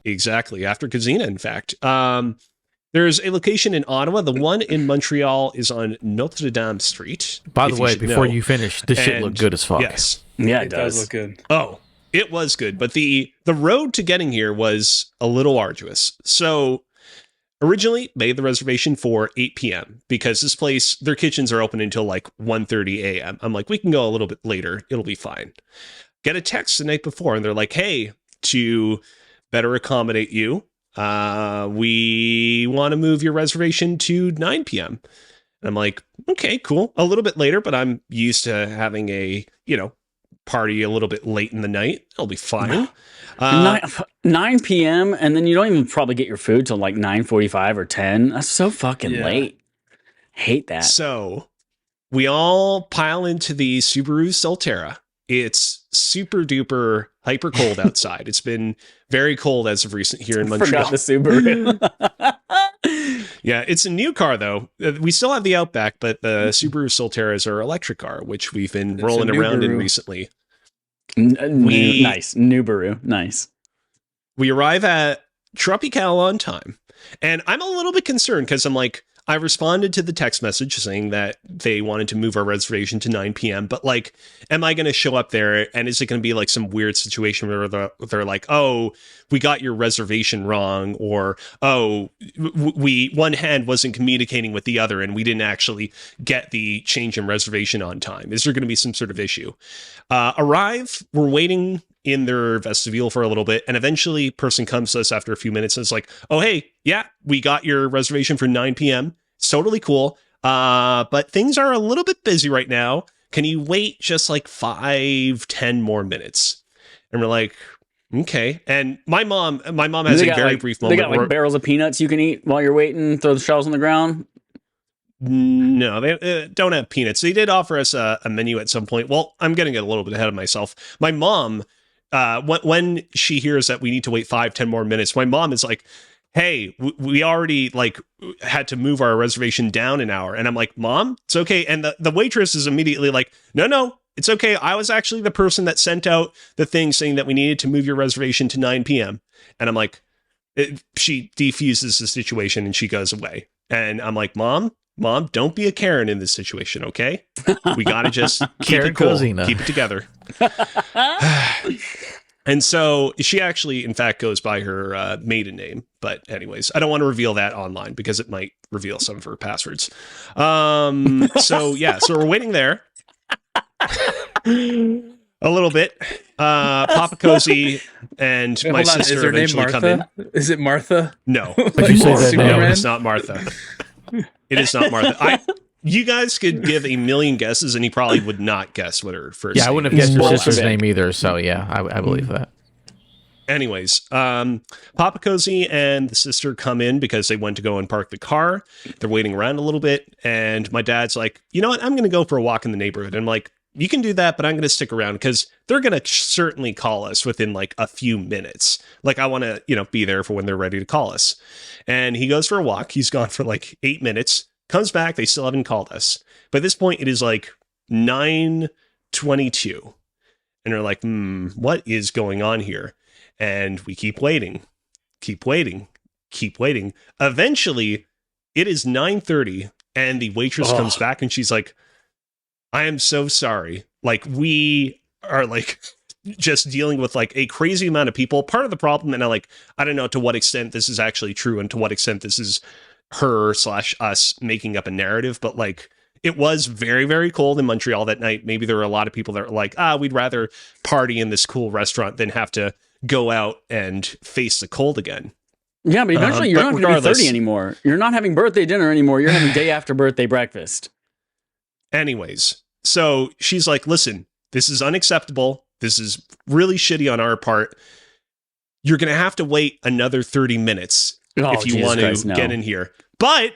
Exactly. After Kazina, in fact. There's a location in Ottawa. The one in Montreal is on Notre Dame Street. By the way, before you finish, this shit looked good as fuck. Yes. Yeah, It does look good. Oh, it was good. But the road to getting here was a little arduous. So originally made the reservation for 8 p.m. because this place, their kitchens are open until like 1:30 a.m. I'm like, we can go a little bit later. It'll be fine. Get a text the night before and they're like, hey, to better accommodate you, we want to move your reservation to 9 p.m. And I'm like, okay, cool. A little bit later, but I'm used to having a, party a little bit late in the night. It'll be fine. 9 p.m. and then you don't even probably get your food till like 9:45 or 10. That's so fucking late. Hate that. So we all pile into the Subaru Solterra. It's super duper hyper cold outside. It's been very cold as of recent here in Montreal. Forgot the Subaru. Yeah, it's a new car though. We still have the Outback, but the Subaru Solterras are electric car, which we've been rolling around in recently. Nice. Nubaru. Nice. We arrive at Tropical on time. And I'm a little bit concerned because I'm like, I responded to the text message saying that they wanted to move our reservation to 9 p.m. But like, am I going to show up there and is it going to be like some weird situation where they're like, oh, we got your reservation wrong, or oh, one hand wasn't communicating with the other and we didn't actually get the change in reservation on time? Is there going to be some sort of issue? Arrive, we're waiting in their vestibule for a little bit, and eventually person comes to us after a few minutes and it's like, oh, hey, yeah, we got your reservation for 9 p.m. It's totally cool. But things are a little bit busy right now. Can you wait just like 5-10 more minutes? And we're like, okay. And my mom has a very brief moment. They got like barrels of peanuts you can eat while you're waiting, throw the shells on the ground. No, they don't have peanuts. They did offer us a menu at some point. Well, I'm getting a little bit ahead of myself. My mom, when she hears that we need to wait 5-10 more minutes, my mom is like, hey, we already like had to move our reservation down an hour. And I'm like, Mom, it's okay. And the waitress is immediately like, no, it's okay. I was actually the person that sent out the thing saying that we needed to move your reservation to 9 p.m. And I'm like, she defuses the situation and she goes away. And I'm like, Mom, don't be a Karen in this situation, okay? We got to just keep it cool, Cozina. keep it together. And so she actually, in fact, goes by her maiden name. But anyways, I don't want to reveal that online because it might reveal some of her passwords. So we're waiting there. A little bit. Papa Kozi and my sister is her name eventually come in. Martha? Is it Martha? No. Did you say that Superman? No, it's not Martha. It is not Martha. You guys could give a million guesses, and he probably would not guess what her first. Yeah, I name wouldn't have guessed is. your Well, sister's okay. name either. So yeah, I believe that. Anyways, Papa Kozi and the sister come in because they went to go and park the car. They're waiting around a little bit, and my dad's like, you know what? I'm going to go for a walk in the neighborhood. And I'm like, you can do that, but I'm going to stick around because they're going to certainly call us within like a few minutes. Like I want to, be there for when they're ready to call us. And he goes for a walk. He's gone for like 8 minutes, comes back. They still haven't called us. But at this point, it is like 9:22. And they're like, what is going on here? And we keep waiting. Eventually, it is 9:30 and the waitress comes back and she's like, I am so sorry. Like, we are like just dealing with like a crazy amount of people. Part of the problem, and I don't know to what extent this is actually true and to what extent this is her/us making up a narrative, but like it was very, very cold in Montreal that night. Maybe there were a lot of people that were like, we'd rather party in this cool restaurant than have to go out and face the cold again. Yeah, but eventually you're but not going to be regardless- 30 anymore. You're not having birthday dinner anymore. You're having day after birthday breakfast. Anyways, so she's like, listen, this is unacceptable. This is really shitty on our part. You're going to have to wait another 30 minutes if you want to get in here. But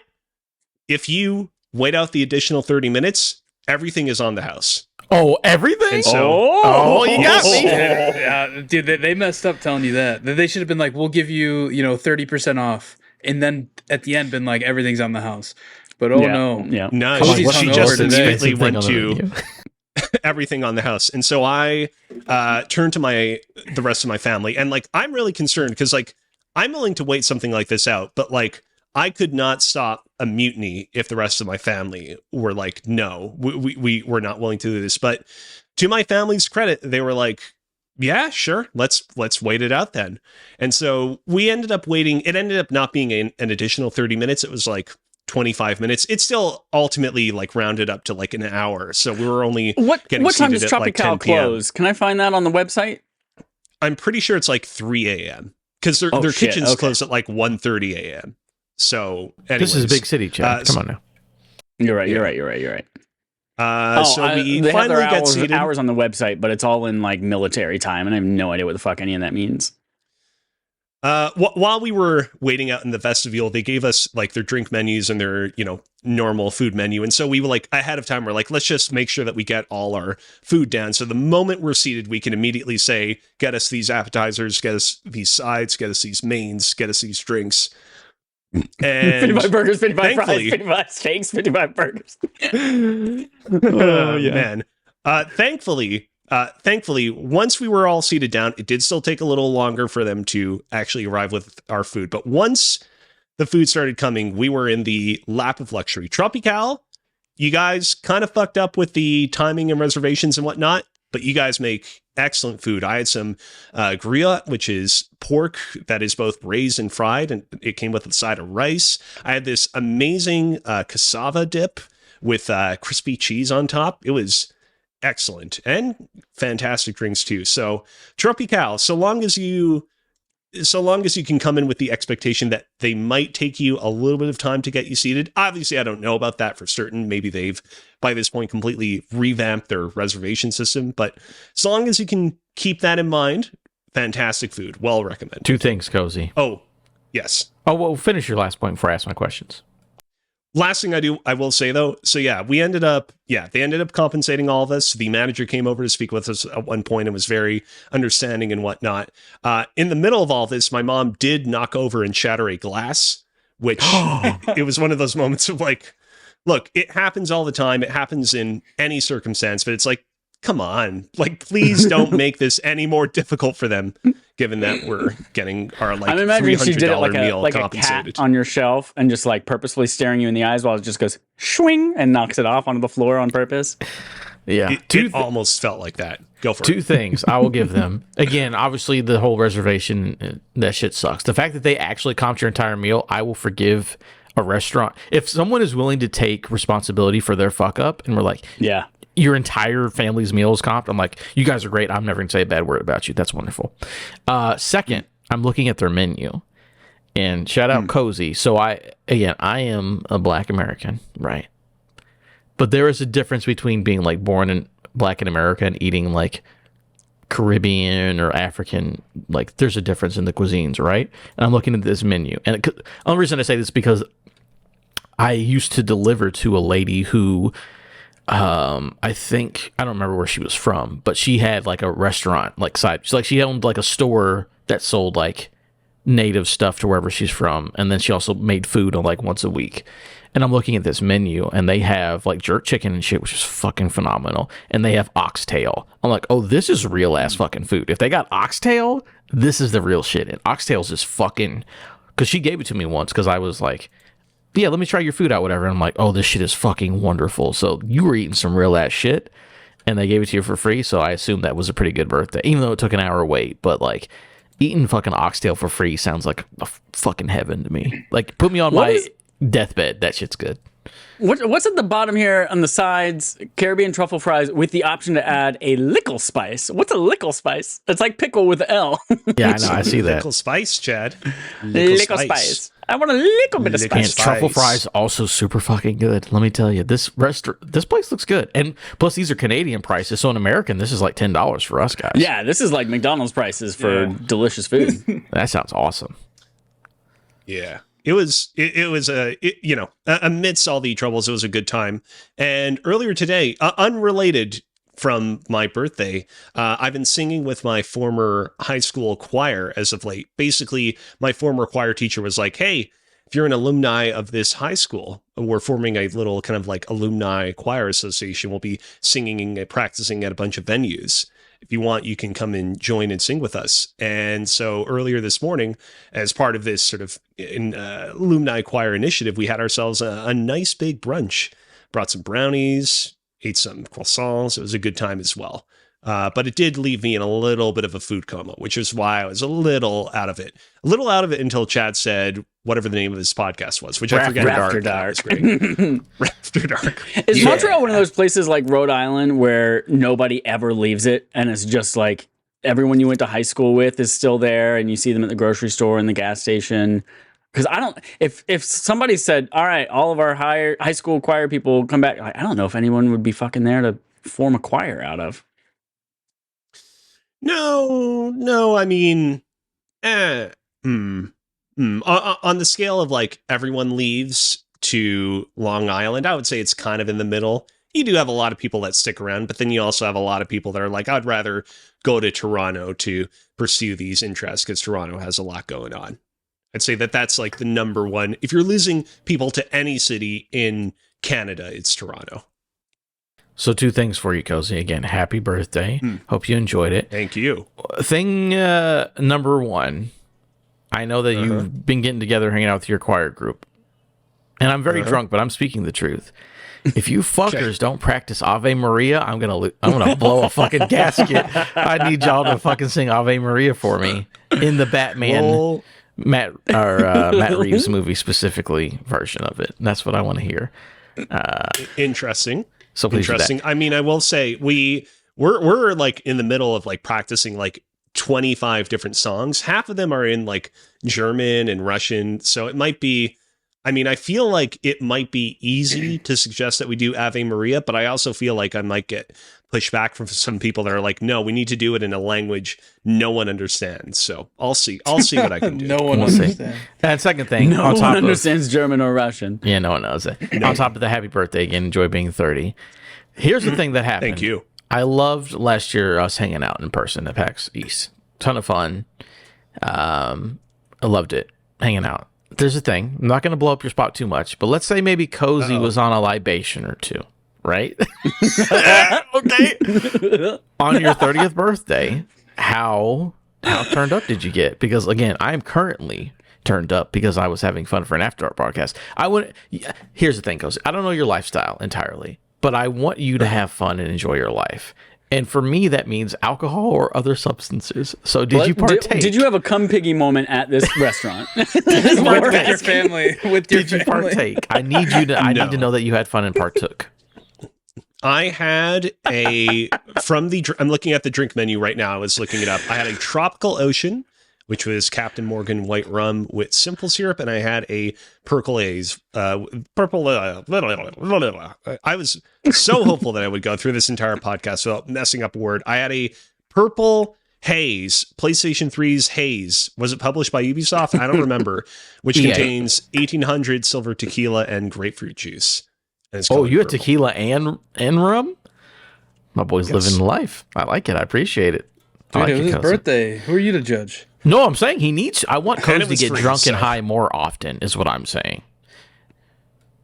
if you wait out the additional 30 minutes, everything is on the house. Oh, everything? And so, Oh, you got me. Yeah, dude, they messed up telling you that. They should have been like, we'll give you, 30% off. And then at the end, been like, everything's on the house. But no. Yeah. no, Cozi's she hungover just today. immediately went Thing on to the menu. everything on the house. And so I turned to the rest of my family, and like I'm really concerned because like I'm willing to wait something like this out, but like I could not stop a mutiny if the rest of my family were like, no, we were not willing to do this. But to my family's credit, they were like, yeah, sure, let's wait it out then. And so we ended up waiting. It ended up not being an additional 30 minutes. It was like 25 minutes. It's still ultimately like rounded up to like an hour. So we were only What getting time seated does at like 10 Tropical p.m. close? Can I find that on the website? I'm pretty sure it's like 3 a.m. because their shit, kitchens okay. close at like 1:30 a.m. So anyways, This is a big city, Chad. Come on now. You're right. Yeah. You're right. So we they have finally their got seated. hours on the website, but it's all in like military time, and I have no idea what the fuck any of that means. While we were waiting out in the vestibule, they gave us like their drink menus and their, normal food menu. And so we were like ahead of time, we're like, let's just make sure that we get all our food down. So the moment we're seated, we can immediately say, get us these appetizers, get us these sides, get us these mains, get us these drinks. And 55 burgers, 55 fries, thankfully- 55 steaks, 55 burgers. Oh, man. Thankfully, once we were all seated down, it did still take a little longer for them to actually arrive with our food. But once the food started coming, we were in the lap of luxury. Tropical, you guys kind of fucked up with the timing and reservations and whatnot, but you guys make excellent food. I had some grillade, which is pork that is both braised and fried, and it came with a side of rice. I had this amazing cassava dip with crispy cheese on top. It was excellent and fantastic drinks too. So Tropical, so long as you can come in with the expectation that they might take you a little bit of time to get you seated. Obviously, I don't know about that for certain. Maybe they've by this point completely revamped their reservation system, but so long as you can keep that in mind, fantastic food. Well recommended. 2 things, Kozi. Oh, yes. Oh, well, finish your last point before I ask my questions. Last thing I will say though, so yeah, they ended up compensating all of us. The manager came over to speak with us at one point and was very understanding and whatnot. In the middle of all this, my mom did knock over and shatter a glass, which it was one of those moments of like, look, it happens all the time. It happens in any circumstance, but it's like, come on, like, please don't make this any more difficult for them, given that we're getting our like I'm imagining she did it like meal a compensated. cat on your shelf and just like purposefully staring you in the eyes while it just goes swing and knocks it off onto the floor on purpose. Yeah. It almost felt like that. Go for it. Two things I will give them. Again, obviously the whole reservation, that shit sucks. The fact that they actually comped your entire meal, I will forgive a restaurant. If someone is willing to take responsibility for their fuck up and we're like, Yeah. your entire family's meal is comped, I'm like, you guys are great. I'm never going to say a bad word about you. That's wonderful. Second, I'm looking at their menu. And shout out Kozi. So I am a Black American, right? But there is a difference between being like born in Black in America and eating like Caribbean or African. Like there's a difference in the cuisines, right? And I'm looking at this menu. And the only reason I say this is because I used to deliver to a lady who I don't remember where she was from, but she had like a restaurant like side. She owned like a store that sold like native stuff to wherever she's from, and then she also made food on like once a week. And I'm looking at this menu, and they have like jerk chicken and shit, which is fucking phenomenal. And they have oxtail. I'm like, oh, this is real ass fucking food. If they got oxtail, this is the real shit. And oxtail's is fucking, because she gave it to me once because I was like, yeah, let me try your food out, whatever. And I'm like, oh, this shit is fucking wonderful. So you were eating some real ass shit, and they gave it to you for free. So I assumed that was a pretty good birthday, even though it took an hour wait. But like, eating fucking oxtail for free sounds like a fucking heaven to me. Like, put me on my deathbed. That shit's good. What's at the bottom here on the sides? Caribbean truffle fries with the option to add a lickle spice. What's a lickle spice? It's like pickle with L. Yeah, I know. I see that. Lickle spice, Chad. Lickle spice. I want a little bit of And spice. truffle fries also super fucking good. Let me tell you, this place looks good. And plus, these are Canadian prices, so in American, this is like $10 for us guys. Yeah, this is like McDonald's prices for delicious food. That sounds awesome. Yeah. It was amidst all the troubles, it was a good time. And earlier today, unrelated from my birthday, I've been singing with my former high school choir as of late. Basically, my former choir teacher was like, hey, if you're an alumni of this high school, we're forming a little kind of like alumni choir association. We'll be singing and practicing at a bunch of venues. If you want, you can come and join and sing with us. And so earlier this morning, as part of this sort of alumni choir initiative, we had ourselves a nice big brunch, brought some brownies, ate some croissants. It was a good time as well. But it did leave me in a little bit of a food coma, which is why I was a little out of it. A little out of it until Chad said whatever the name of this podcast was, which I forget. RAFter Dark. RAFter Dark. Is Montreal one of those places like Rhode Island where nobody ever leaves it, and it's just like everyone you went to high school with is still there, and you see them at the grocery store and the gas station? Because I don't. If somebody said, "All right, all of our high school choir people come back," I don't know if anyone would be fucking there to form a choir out of. No, I mean, on the scale of like everyone leaves to Long Island, I would say it's kind of in the middle. You do have a lot of people that stick around, but then you also have a lot of people that are like, I'd rather go to Toronto to pursue these interests because Toronto has a lot going on. I'd say that that's like the number one. If you're losing people to any city in Canada, it's Toronto. So 2 things for you, Kozi. Again, happy birthday. Hope you enjoyed it. Thank you. Thing number 1. I know that you've been getting together, hanging out with your choir group. And I'm very drunk, but I'm speaking the truth. If you fuckers don't practice Ave Maria, I'm gonna blow a fucking gasket. I need y'all to fucking sing Ave Maria for me in the Batman Matt Reeves movie specifically version of it. That's what I want to hear. Interesting. So please interesting. I mean, I will say we're like in the middle of like practicing like 25 different songs. Half of them are in like German and Russian. So it might be, I mean, I feel like it might be easy to suggest that we do Ave Maria, but I also feel like I might get pushback from some people that are like, no, we need to do it in a language no one understands. So I'll see what I can do. No one understands. And second thing, No one understands German or Russian. Yeah, no one knows it. No. On top of the happy birthday again, enjoy being 30. Here's the thing that happened. Thank you. I loved last year us hanging out in person at PAX East. Ton of fun. I loved it, hanging out. There's a thing. I'm not going to blow up your spot too much, but let's say maybe Kozi was on a libation or two, right? Okay. On your 30th birthday, how turned up did you get? Because again, I am currently turned up because I was having fun for an After Dark podcast. Here's the thing, Kozi. I don't know your lifestyle entirely, but I want you to have fun and enjoy your life. And for me, that means alcohol or other substances. So did you partake? Did you have a cum piggy moment at this restaurant? with your family. Did you partake? I need you to. I need to know that you had fun and partook. I had I'm looking at the drink menu right now. I was looking it up. I had a Tropical Ocean, which was Captain Morgan white rum with simple syrup, and I had a Purple Haze. I was so hopeful that I would go through this entire podcast without messing up a word. I had a Purple Haze, PlayStation 3's Haze. Was it published by Ubisoft? I don't remember. Which contains 1800 silver tequila and grapefruit juice. Oh, you had tequila and rum? My boy's living life. I like it. I appreciate it. Dude, it was his birthday. Who are you to judge? No, I'm saying I want Kozi to get drunk and high more often, is what I'm saying.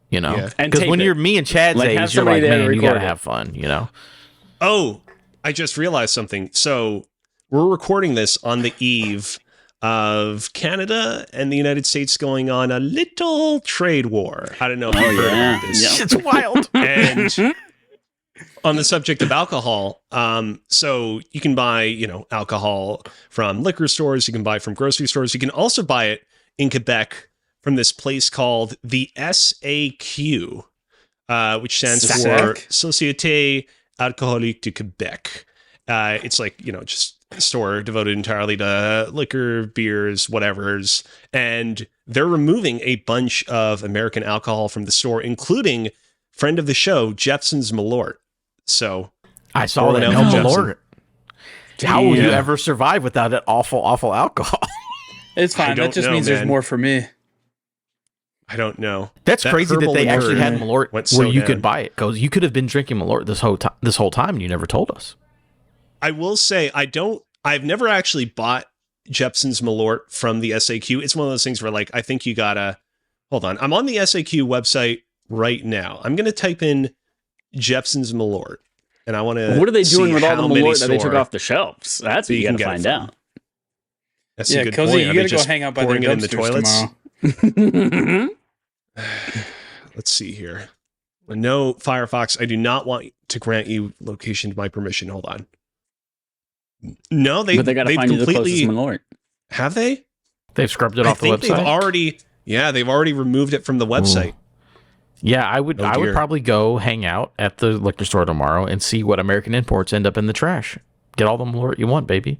You know? Because when you're me and Chad's age, you're like, man, you got to have fun, you know? Oh, I just realized something. So we're recording this on the eve of Canada and the United States going on a little trade war. I don't know if you've heard about this. It's wild. And on the subject of alcohol, so you can buy, alcohol from liquor stores. You can buy from grocery stores. You can also buy it in Quebec from this place called the SAQ, which stands for Société Alcoolique du Québec. It's like, just a store devoted entirely to liquor, beers, whatevers. And they're removing a bunch of American alcohol from the store, including friend of the show, Jepson's Malort. So I saw that. No Malort. How will you ever survive without that awful, awful alcohol? It's fine. That just means there's more for me. I don't know. That's crazy that they actually had Malort where you could buy it. Because you could have been drinking Malort this whole time and you never told us. I will say I've never actually bought Jepson's Malort from the SAQ. It's one of those things where I think you gotta hold on. I'm on the SAQ website right now. I'm gonna type in Jepson's Malort and I want to. What are they doing with all the Malort that they took off the shelves? That's what you gotta find out. That's a good Cozy, point. you gotta go hang out by the dumpsters tomorrow. Let's see here. No, Firefox, I do not want to grant you location to my permission. Hold on. No, but they got to find you the closest Malort. Have they? They've scrubbed it off the website. They've already removed it from the website. Ooh. Yeah, I would probably go hang out at the liquor store tomorrow and see what American imports end up in the trash. Get all the Malort you want, baby.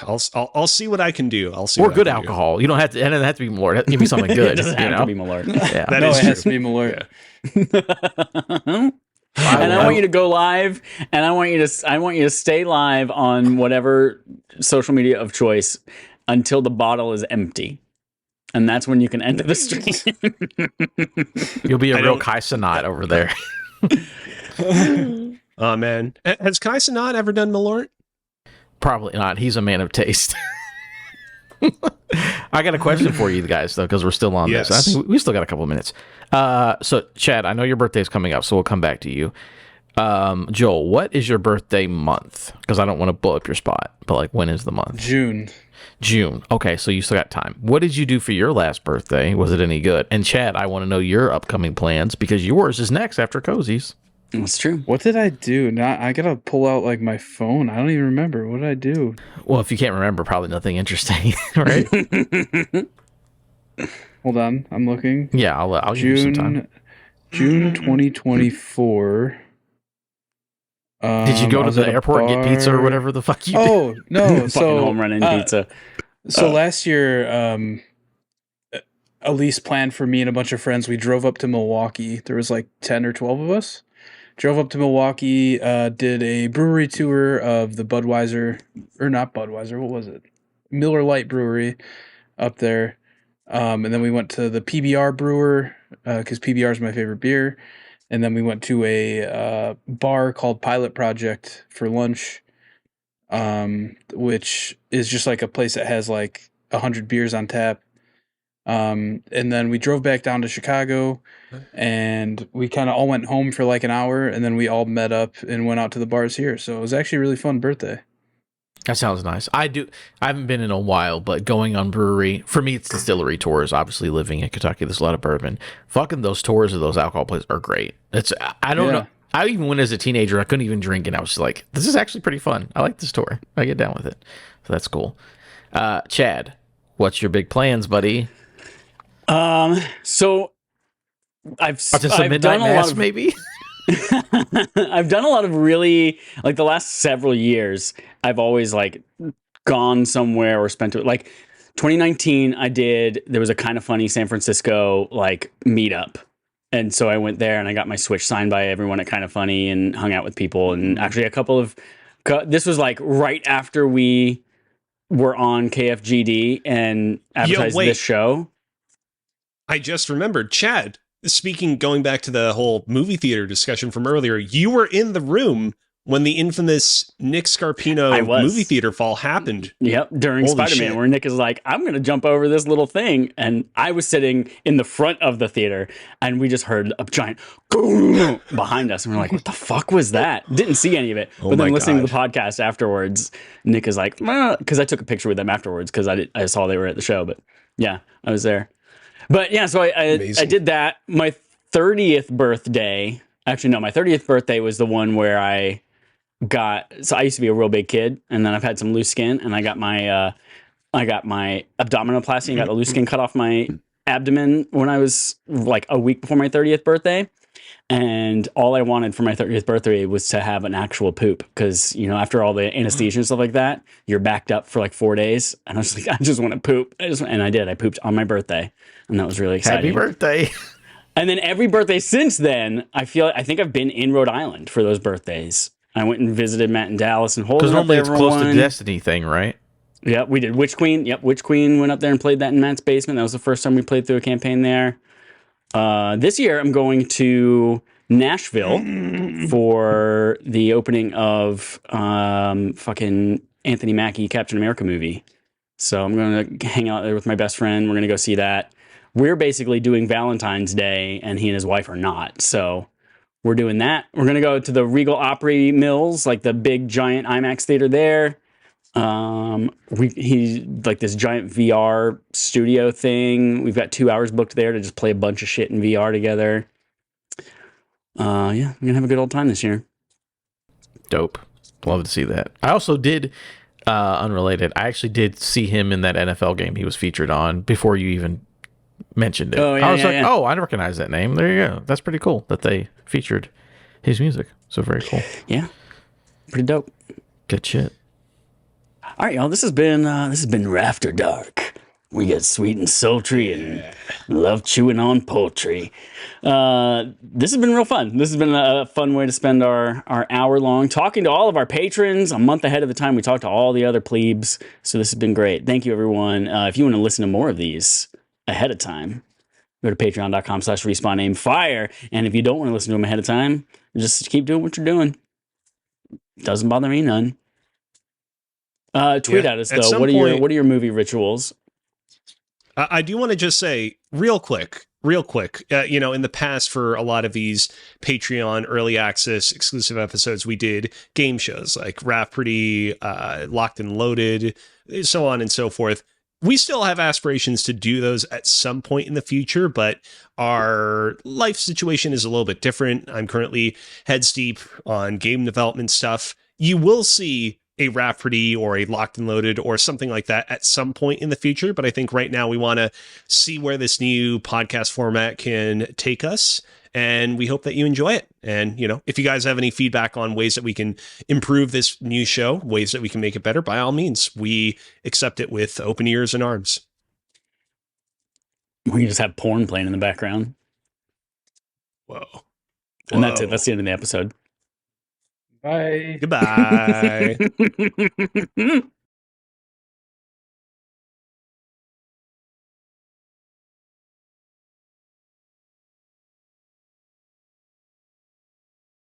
I'll see what I can do. I'll see. Or good alcohol. You don't have to. It doesn't have to be Malort. Give me something good. It doesn't have to be Malort. Yeah, it has to be Malort. Yeah. And I want you to go live, and I want you to stay live on whatever social media of choice until the bottle is empty, and that's when you can end the stream. You'll be a real Kai Cenat over there. Oh man, has Kai Cenat ever done Malort? Probably not. He's a man of taste. I got a question for you guys, though, because we're still on this. I think we still got a couple of minutes. So, Chad, I know your birthday's coming up, so we'll come back to you. Joel, what is your birthday month? Because I don't want to blow up your spot, but when is the month? June. Okay, so you still got time. What did you do for your last birthday? Was it any good? And Chad, I want to know your upcoming plans because yours is next after Kozi's. That's true. What did I do? I gotta pull out my phone. I don't even remember. What did I do? Well, if you can't remember, probably nothing interesting, right? Hold on, I'm looking. Yeah, I'll give you some time. June 2024. Did you go to the airport and get pizza or whatever the fuck you did? Oh no! So home running pizza. So last year, Elise planned for me and a bunch of friends. We drove up to Milwaukee. There was 10 or 12 of us. Drove up to Milwaukee, did a brewery tour of the Budweiser, or not Budweiser, what was it? Miller Lite Brewery up there. And then we went to the PBR brewer, because PBR is my favorite beer. And then we went to a bar called Pilot Project for lunch, which is just a place that has 100 beers on tap. And then we drove back down to Chicago, and we kind of all went home for like an hour, and then we all met up and went out to the bars here. So it was actually a really fun birthday. That sounds nice. I haven't been in a while, but going on brewery, for me, it's distillery tours. Obviously, living in Kentucky, there's a lot of bourbon. Fucking those tours of those alcohol places are great. I don't know. I even went as a teenager. I couldn't even drink, and I was like, this is actually pretty fun. I like this tour. I get down with it. So that's cool. Chad, what's your big plans, buddy? So I've Midnight done a lot Mass, of maybe. I've done a lot of really, like, the last several years. I've always like gone somewhere or spent it. Like 2019, there was a Kind of Funny San Francisco like meetup. And so I went there and I got my Switch signed by everyone at Kind of Funny and hung out with people. And actually this was like right after we were on KFGD and advertised this show. I just remembered, Chad, going back to the whole movie theater discussion from earlier, you were in the room when the infamous Nick Scarpino movie theater fall happened. Yep, during Spider-Man, where Nick is like, I'm going to jump over this little thing. And I was sitting in the front of the theater, and we just heard a giant behind us. And we're like, what the fuck was that? Didn't see any of it. But then listening to the podcast afterwards, Nick is like, because I took a picture with them afterwards because I saw they were at the show. But yeah, I was there. But yeah, so I did that. My 30th birthday, actually, no, my 30th birthday was the one where I used to be a real big kid, and then I've had some loose skin, and I got my abdominoplasty and got the loose skin cut off my abdomen when I was like a week before my 30th birthday. And all I wanted for my 30th birthday was to have an actual poop because, after all the anesthesia and stuff like that, you're backed up for like 4 days. And I was like, I just want to poop. And I did. I pooped on my birthday. And that was really exciting. Happy birthday. And then every birthday since then, I think I've been in Rhode Island for those birthdays. I went and visited Matt in Dallas and Holden. Because normally it's close to the Destiny thing, right? Yeah, we did Witch Queen. Yep, Witch Queen went up there and played that in Matt's basement. That was the first time we played through a campaign there. This year, I'm going to Nashville for the opening of fucking Anthony Mackie Captain America movie. So I'm going to hang out there with my best friend. We're going to go see that. We're basically doing Valentine's Day, and he and his wife are not. So we're doing that. We're going to go to the Regal Opry Mills, like the big giant IMAX theater there. He's like this giant VR studio thing. We've got 2 hours booked there to just play a bunch of shit in VR together. Yeah, we're gonna have a good old time this year. Dope. Love to see that. I also did, unrelated, I actually did see him in that NFL game he was featured on before you even mentioned it. Oh, yeah, I was yeah. oh, I recognize that name. There you go. That's pretty cool that they featured his music. So very cool. Yeah, pretty dope. Good shit. All right, y'all. This has been RAFter Dark. We get sweet and sultry and love chewing on poultry. This has been real fun. This has been a fun way to spend our hour long talking to all of our patrons a month ahead of the time we talk to all the other plebes. So this has been great. Thank you, everyone. If you want to listen to more of these ahead of time, go to patreon.com/respawnaimfire. And if you don't want to listen to them ahead of time, just keep doing what you're doing. Doesn't bother me none. Tweet at us though. What are your movie rituals? I do want to just say real quick, in the past for a lot of these Patreon early access exclusive episodes, we did game shows like Rafperty, Locked and Loaded, so on and so forth. We still have aspirations to do those at some point in the future, but our life situation is a little bit different. I'm currently heads deep on game development stuff. You will see a Rafperty or a Locked and Loaded or something like that at some point in the future. But I think right now we want to see where this new podcast format can take us. And we hope that you enjoy it. And, if you guys have any feedback on ways that we can improve this new show, ways that we can make it better, by all means, we accept it with open ears and arms. We just have porn playing in the background. Whoa. And that's it. That's the end of the episode. Bye. Goodbye.